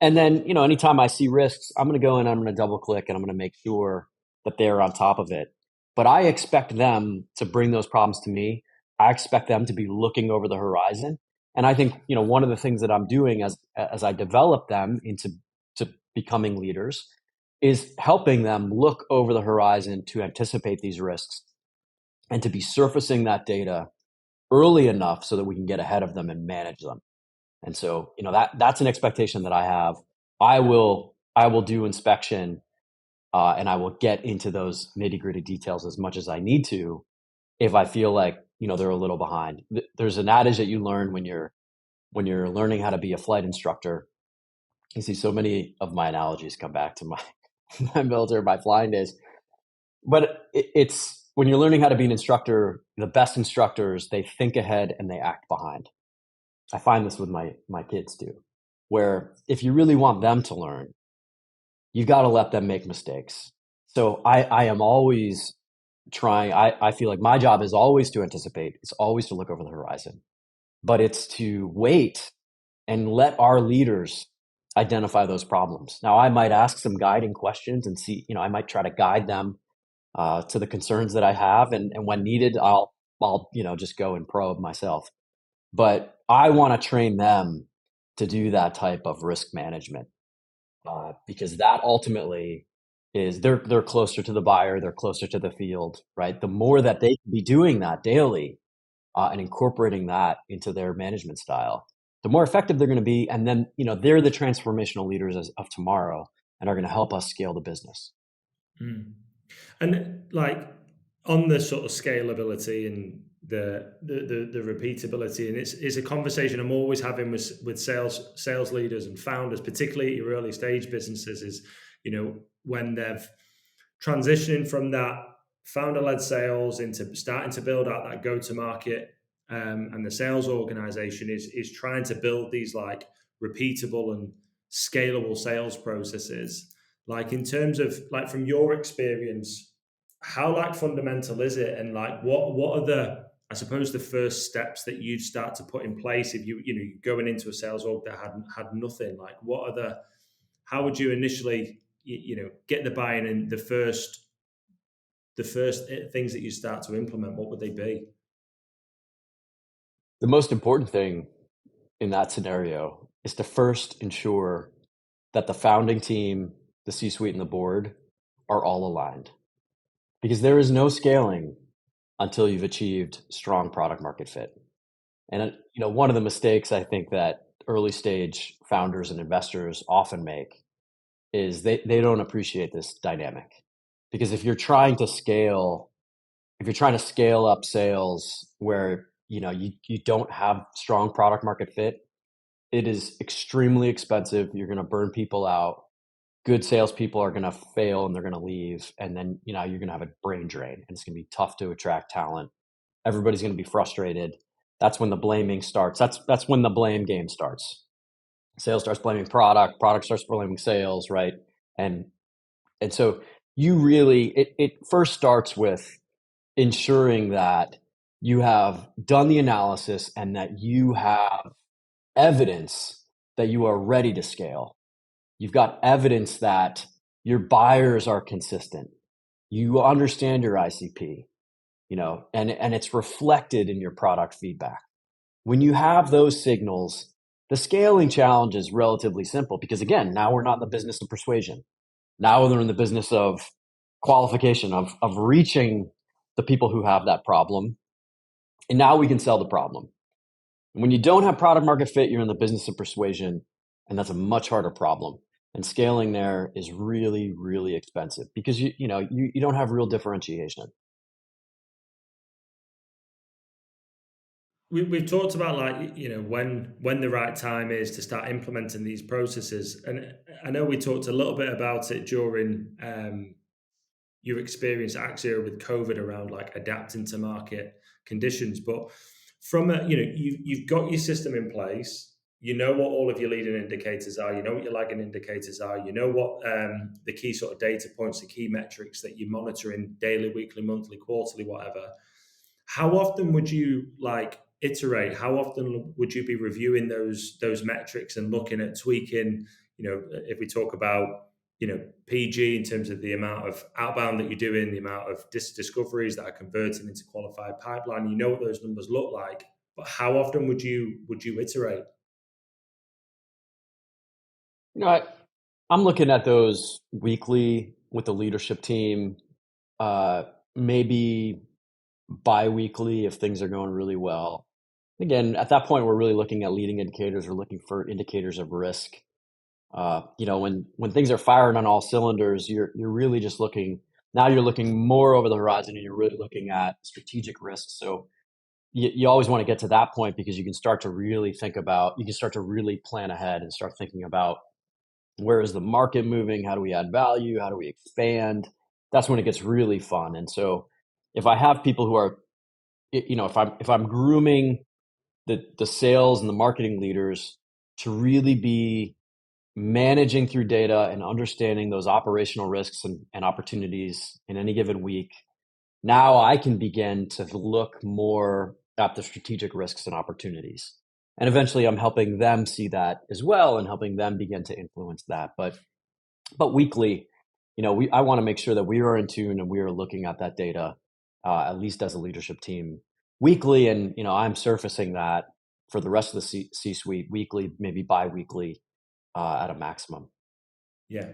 And then, anytime I see risks, I'm going to go in, I'm going to double click, and I'm going to make sure that they're on top of it. But I expect them to bring those problems to me. I expect them to be looking over the horizon. And I think, one of the things that I'm doing as I develop them into becoming leaders is helping them look over the horizon to anticipate these risks and to be surfacing that data early enough so that we can get ahead of them and manage them. And so, that's an expectation that I have. I will do inspection and I will get into those nitty-gritty details as much as I need to if I feel like, they're a little behind. There's an adage that you learn when you're learning how to be a flight instructor. You see so many of my analogies come back to my military, my flying days. But it's when you're learning how to be an instructor, the best instructors, they think ahead and they act behind. I find this with my kids too, where if you really want them to learn, you've got to let them make mistakes. So I am always trying, I feel like my job is always to anticipate. It's always to look over the horizon, but it's to wait and let our leaders identify those problems. Now, I might ask some guiding questions and see, I might try to guide them to the concerns that I have. And when needed, I'll just go and probe myself. But I want to train them to do that type of risk management. because that ultimately is they're closer to the buyer, they're closer to the field, right? The more that they can be doing that daily and incorporating that into their management style, the more effective they're going to be. And then, they're the transformational leaders of tomorrow and are going to help us scale the business. Mm. And like on the sort of scalability and the repeatability, and it's a conversation I'm always having with sales leaders and founders, particularly your early stage businesses, is when they've transitioning from that founder-led sales into starting to build out that go-to-market, and the sales organization is trying to build these like repeatable and scalable sales processes. Like in terms of like from your experience, how like fundamental is it, and like what are the, I suppose, the first steps that you'd start to put in place if you're going into a sales org that had nothing? Like what are the, how would you initially get the buy-in, and the first things that you start to implement, what would they be? The most important thing in that scenario is to first ensure that the founding team, the C-suite, and the board are all aligned. Because there is no scaling until you've achieved strong product market fit. And one of the mistakes I think that early stage founders and investors often make is they don't appreciate this dynamic. Because if you're trying to scale up sales where you don't have strong product market fit, it is extremely expensive. You're going to burn people out. Good salespeople are going to fail and they're going to leave. And then, you're going to have a brain drain and it's going to be tough to attract talent. Everybody's going to be frustrated. That's when the blaming starts. That's when the blame game starts. Sales starts blaming product starts blaming sales, right? And so it first starts with ensuring that you have done the analysis and that you have evidence that you are ready to scale. You've got evidence that your buyers are consistent. You understand your ICP, and it's reflected in your product feedback. When you have those signals, the scaling challenge is relatively simple because, again, now we're not in the business of persuasion. Now they're in the business of qualification, of reaching the people who have that problem. And now we can sell the problem. When you don't have product market fit, you're in the business of persuasion, and that's a much harder problem. And scaling there is really, really expensive because you don't have real differentiation. We've talked about like when the right time is to start implementing these processes, and I know we talked a little bit about it during your experience at ActZero with COVID around like adapting to market conditions. But from you've got your system in place. You know what all of your leading indicators are. You know what your lagging indicators are. You know what the key sort of data points, the key metrics that you're monitoring daily, weekly, monthly, quarterly, whatever. How often would you like iterate? How often would you be reviewing those metrics and looking at tweaking? If we talk about PG in terms of the amount of outbound that you're doing, the amount of discoveries that are converting into qualified pipeline, what those numbers look like, but how often would you iterate? I'm looking at those weekly with the leadership team, maybe bi-weekly if things are going really well. Again, at that point, we're really looking at leading indicators. We're looking for indicators of risk. When things are firing on all cylinders, you're really just looking. Now you're looking more over the horizon, and you're really looking at strategic risks. So you always want to get to that point because you can start to really plan ahead and start thinking about where is the market moving? How do we add value? How do we expand? That's when it gets really fun. And so if I have people who are, if I'm grooming the sales and the marketing leaders to really be managing through data and understanding those operational risks and opportunities in any given week, now I can begin to look more at the strategic risks and opportunities. And eventually I'm helping them see that as well and helping them begin to influence that. But weekly, I want to make sure that we are in tune and we are looking at that data, at least as a leadership team weekly. And, I'm surfacing that for the rest of the C-suite weekly, maybe bi-weekly, at a maximum. Yeah.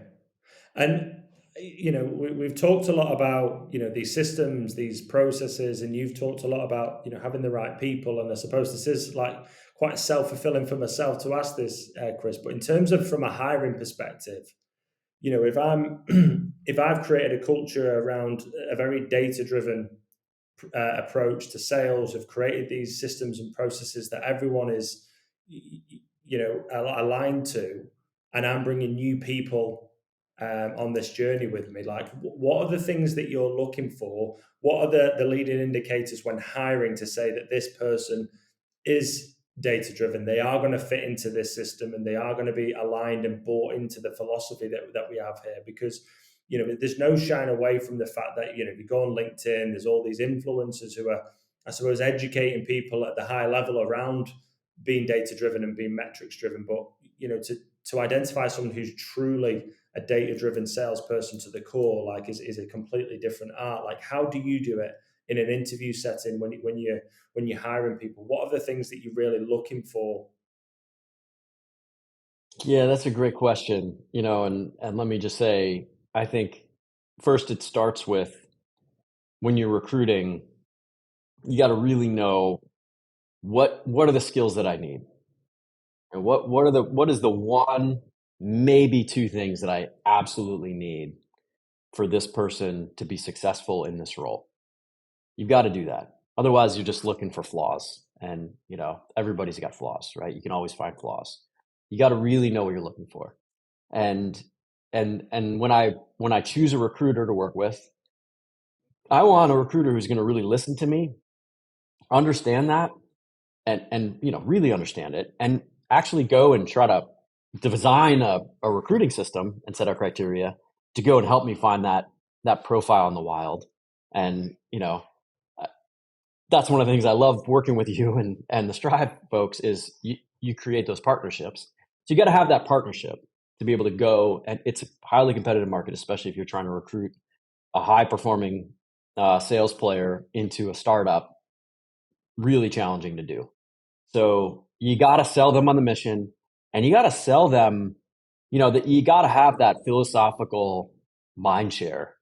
And we've talked a lot about these systems, these processes, and you've talked a lot about having the right people. And I suppose this is like quite self-fulfilling for myself to ask this, Chris. But in terms of from a hiring perspective, if I'm if I've created a culture around a very data-driven approach to sales, have created these systems and processes that everyone is aligned to, and I'm bringing new people on this journey with me, like what are the things that you're looking for? What are the leading indicators when hiring to say that this person is data driven, they are going to fit into this system, and they are going to be aligned and bought into the philosophy that we have here? Because there's no shying away from the fact that if you go on LinkedIn, there's all these influencers who are, I suppose, educating people at the high level around being data driven and being metrics driven. But to identify someone who's truly a data driven salesperson to the core, like is a completely different art. Like, how do you do it in an interview setting when you're hiring people? What are the things that you're really looking for? Yeah, that's a great question. And let me just say, I think first it starts with when you're recruiting, you got to really know what are the skills that I need, and what is the one, maybe two things that I absolutely need for this person to be successful in this role. You've got to do that. Otherwise, you're just looking for flaws, and everybody's got flaws, right? You can always find flaws. You got to really know what you're looking for. And when I choose a recruiter to work with, I want a recruiter who's going to really listen to me, understand that, and really understand it, and actually go and try to design a recruiting system and set our criteria to go and help me find that profile in the wild. And that's one of the things I love working with you and the Strive folks is you create those partnerships. So you got to have that partnership to be able to go, and it's a highly competitive market, especially if you're trying to recruit a high performing sales player into a startup. Really challenging to do. So you got to sell them on the mission, and you got to sell them, that you got to have that philosophical mind share.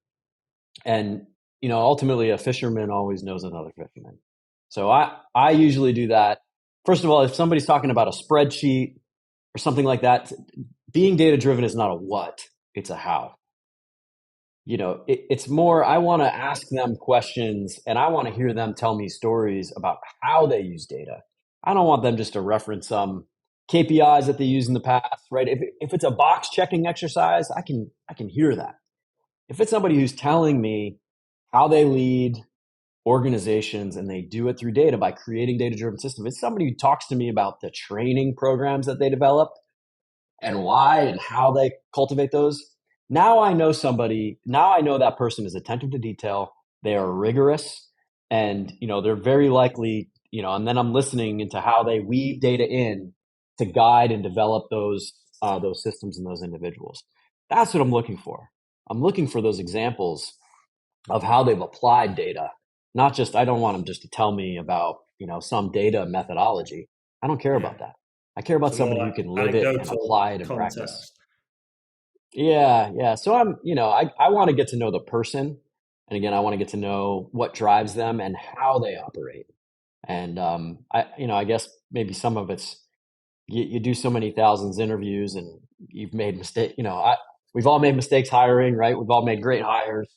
And, ultimately a fisherman always knows another fisherman. So I usually do that. First of all, if somebody's talking about a spreadsheet or something like that, being data driven is not a what, it's a how. It's more, I want to ask them questions, and I want to hear them tell me stories about how they use data. I don't want them just to reference some KPIs that they use in the past, right? If it's a box checking exercise, I can hear that. If it's somebody who's telling me how they lead organizations and they do it through data by creating data driven systems, it's somebody who talks to me about the training programs that they develop and why and how they cultivate those. Now I know somebody, now I know that person is attentive to detail, they are rigorous, and they're very likely, and then I'm listening into how they weave data in to guide and develop those systems and those individuals. That's what I'm looking for. I'm looking for those examples of how they've applied data. Not just, I don't want them just to tell me about, some data methodology. I don't care Yeah. about that. I care about So more somebody who like can live it and anecdotal apply it in practice. context. Yeah. So I want to get to know the person. And again, I want to get to know what drives them and how they operate. And I guess maybe some of it's you do so many thousands of interviews and you've made mistakes. We've all made mistakes hiring, right? We've all made great hires,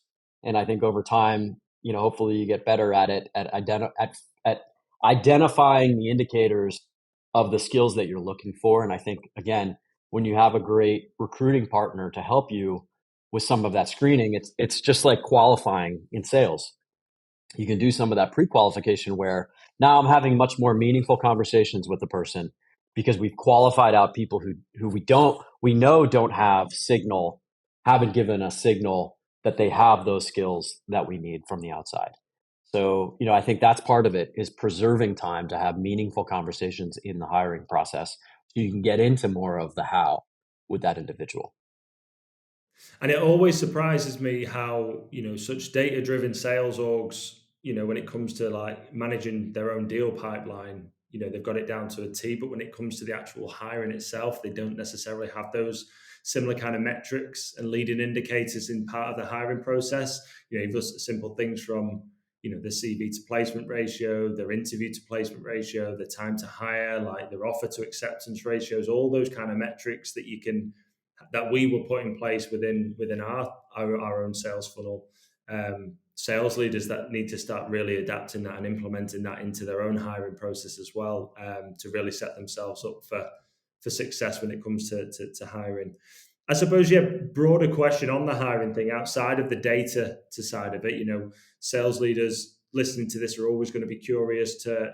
and I think over time, hopefully you get better at it at identifying the indicators of the skills that you're looking for. And I think again, when you have a great recruiting partner to help you with some of that screening, it's just like qualifying in sales. You can do some of that pre-qualification where now I'm having much more meaningful conversations with the person because we've qualified out people who we know don't have signal, haven't given a signal that they have those skills that we need from the outside. So, I think that's part of it, is preserving time to have meaningful conversations in the hiring process so you can get into more of the how with that individual. And it always surprises me how, such data driven sales orgs, when it comes to like managing their own deal pipeline, they've got it down to a T. But when it comes to the actual hiring itself, they don't necessarily have those similar kind of metrics and leading indicators in part of the hiring process. You've got simple things from the CV to placement ratio, their interview to placement ratio, the time to hire, like their offer to acceptance ratios, all those kind of metrics that we will put in place within our own sales funnel. Sales leaders that need to start really adapting that and implementing that into their own hiring process as well, to really set themselves up for success when it comes to hiring. I suppose, broader question on the hiring thing outside of the data side of it. Sales leaders listening to this are always going to be curious to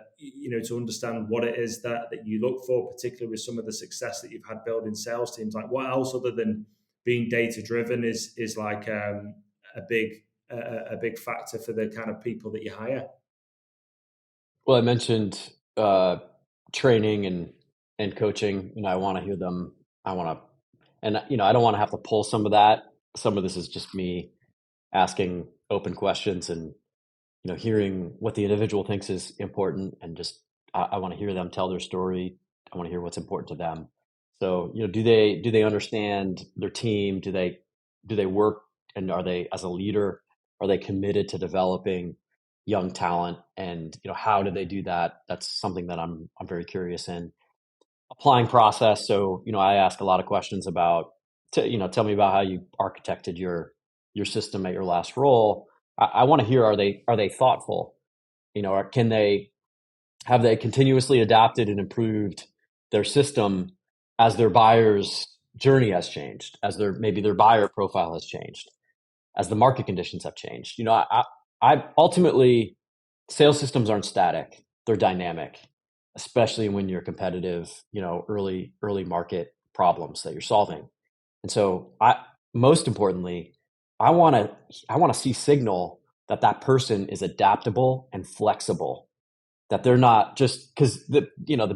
understand what it is that you look for, particularly with some of the success that you've had building sales teams. Like, what else other than being data driven is like a big factor for the kind of people that you hire? Well, I mentioned training and coaching. I want to hear them. I don't want to have to pull some of that. Some of this is just me asking open questions and hearing what the individual thinks is important, and just I want to hear them tell their story. I want to hear what's important to them. So do they understand their team? Do they work, and are they, as a leader, are they committed to developing young talent? And how do they do that? That's something that I'm very curious in. Applying process. So I ask a lot of questions about tell me about how you architected your system at your last role. I want to hear, are they thoughtful? Or have they continuously adapted and improved their system as their buyer's journey has changed, as maybe their buyer profile has changed, as the market conditions have changed? I ultimately, sales systems aren't static; they're dynamic, especially when you're competitive. Early market problems that you're solving, and so most importantly, I want to see signal that person is adaptable and flexible. That they're not, just because the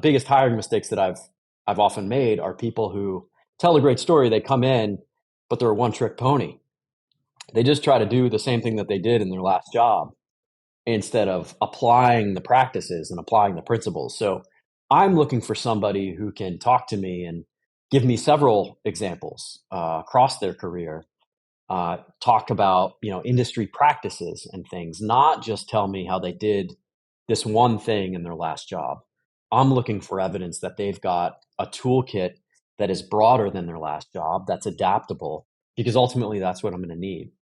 biggest hiring mistakes that I've often made are people who tell a great story. They come in, but they're a one-trick pony. They just try to do the same thing that they did in their last job instead of applying the practices and applying the principles. So I'm looking for somebody who can talk to me and give me several examples across their career, talk about industry practices and things, not just tell me how they did this one thing in their last job. I'm looking for evidence that they've got a toolkit that is broader than their last job, that's adaptable, because ultimately that's what I'm going to need,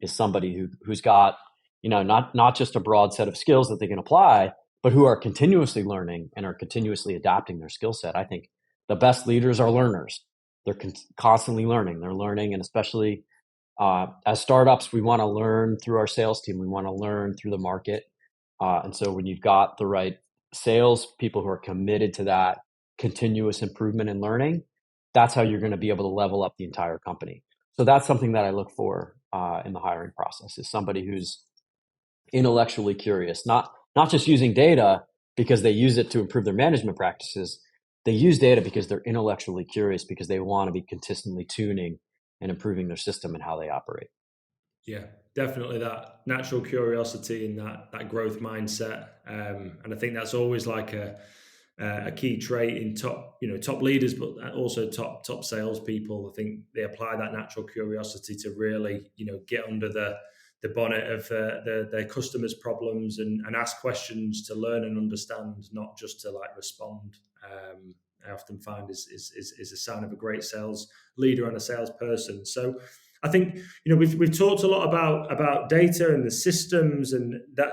is somebody who's got not just a broad set of skills that they can apply, but who are continuously learning and are continuously adapting their skill set. I think the best leaders are learners. They're constantly learning. They're learning, and especially as startups, we want to learn through our sales team. We want to learn through the market. And so when you've got the right sales people who are committed to that continuous improvement and learning, that's how you're going to be able to level up the entire company. So that's something that I look for in the hiring process, is somebody who's intellectually curious, not just using data because they use it to improve their management practices. They use data because they're intellectually curious, because they want to be consistently tuning and improving their system and how they operate. Yeah, definitely that natural curiosity and that growth mindset. And I think that's always like a key trait in top leaders, but also top salespeople. I think they apply that natural curiosity to really, get under the bonnet of their customers' problems and ask questions to learn and understand, not just to respond. I often find is a sign of a great sales leader and a salesperson. So I think we've talked a lot about data and the systems and that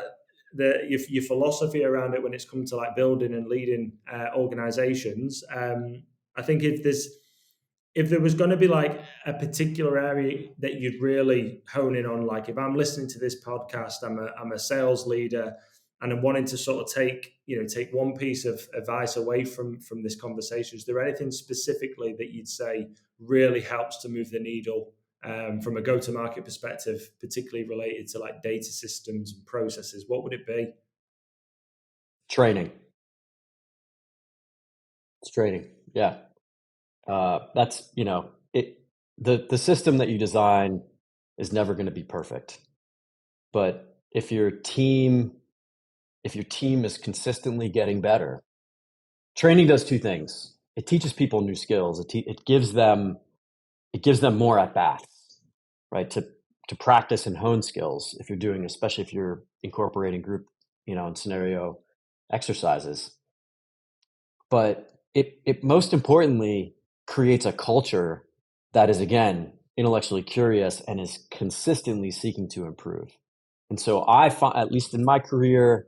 your philosophy around it when it's come to building and leading organizations. I think if there was going to be a particular area that you'd really hone in on, if I'm listening to this podcast, I'm a sales leader and I'm wanting to sort of take one piece of advice away from this conversation, is there anything specifically that you'd say really helps to move the needle from a go-to-market perspective, particularly related to data systems and processes? What would it be? Training. It's training. Yeah. That's, the system that you design is never going to be perfect. But if your team is consistently getting better, training does two things. It teaches people new skills. It gives them it gives them more at bats, right? To practice and hone skills if you're doing, especially if you're incorporating group, and scenario exercises. But it most importantly creates a culture that is, again, intellectually curious and is consistently seeking to improve. And so I find, at least in my career,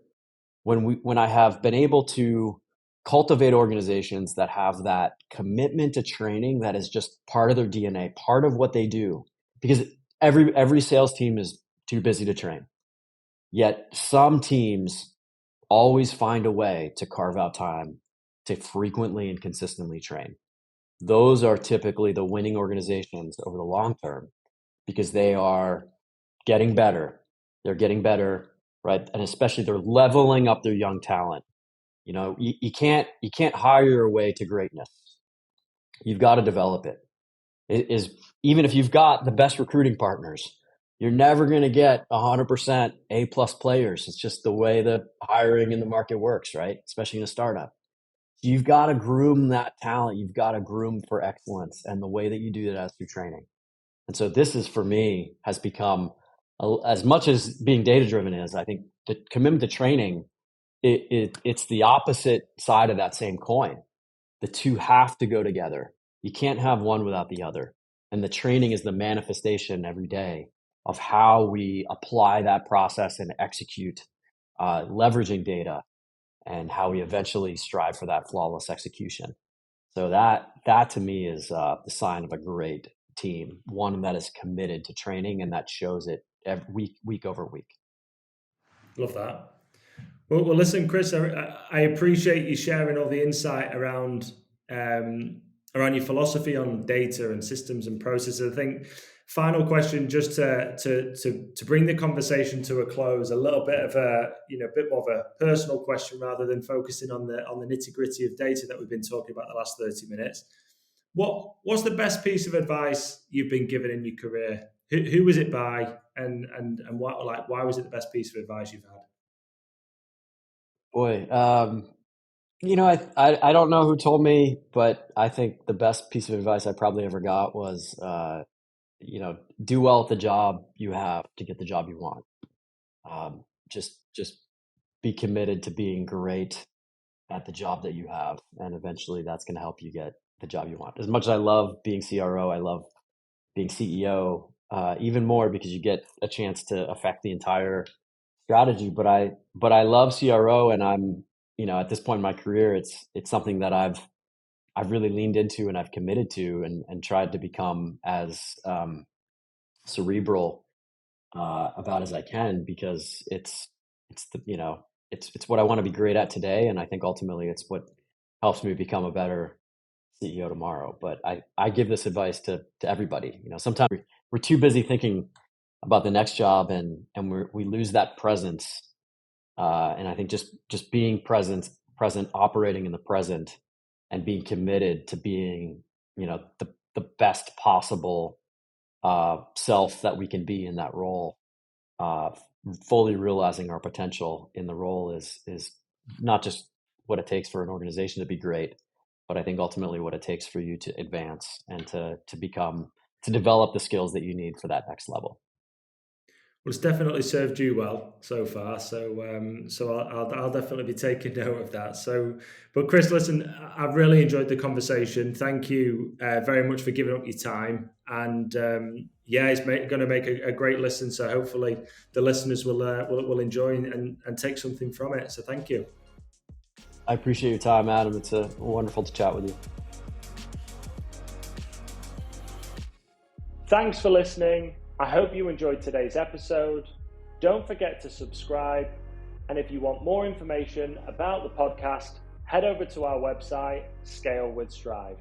when I have been able to cultivate organizations that have that commitment to training, that is just part of their DNA, part of what they do, because every sales team is too busy to train. Yet some teams always find a way to carve out time to frequently and consistently train. Those are typically the winning organizations over the long term because they are getting better. They're getting better, right? And especially they're leveling up their young talent. You can't hire your way to greatness. You've got to develop it. It is, even if you've got the best recruiting partners, you're never going to get 100% A+ players. It's just the way the hiring in the market works, right? Especially in a startup. You've got to groom that talent. You've got to groom for excellence. And the way that you do that is through training. And so this is, for me, has become, as much as being data-driven is, I think the commitment to training, it's the opposite side of that same coin. The two have to go together. You can't have one without the other. And the training is the manifestation every day of how we apply that process and execute, leveraging data, and how we eventually strive for that flawless execution. So that to me is the sign of a great team, one that is committed to training and that shows it every week over week. Love that. Well, listen, Chris, I appreciate you sharing all the insight around your philosophy on data and systems and processes. I think final question, just to bring the conversation to a close, a little bit of a bit more of a personal question rather than focusing on the nitty gritty of data that we've been talking about the last 30 minutes. What's the best piece of advice you've been given in your career? Who was it by, and why was it the best piece of advice you've had? Boy, I don't know who told me, but I think the best piece of advice I probably ever got was, do well at the job you have to get the job you want. Just be committed to being great at the job that you have, and eventually that's going to help you get the job you want. As much as I love being CRO, I love being CEO even more because you get a chance to affect the entire strategy. But I love CRO, and I'm, at this point in my career, it's something that I've really leaned into and I've committed to and tried to become as cerebral about as I can, because it's what I want to be great at today, and I think ultimately it's what helps me become a better CEO tomorrow. But I give this advice to everybody. Sometimes we're too busy thinking about the next job, and we lose that presence. And I think just being present, operating in the present, and being committed to being, the best possible self that we can be in that role, fully realizing our potential in the role is not just what it takes for an organization to be great, but I think ultimately what it takes for you to advance and to develop the skills that you need for that next level. Well, it's definitely served you well so far. So I'll definitely be taking note of that. But Chris, listen, I've really enjoyed the conversation. Thank you very much for giving up your time. And it's going to make a great listen. So hopefully the listeners will enjoy and take something from it. So thank you. I appreciate your time, Adam. It's wonderful to chat with you. Thanks for listening. I hope you enjoyed today's episode. Don't forget to subscribe. And if you want more information about the podcast, head over to our website, Scale with Strive.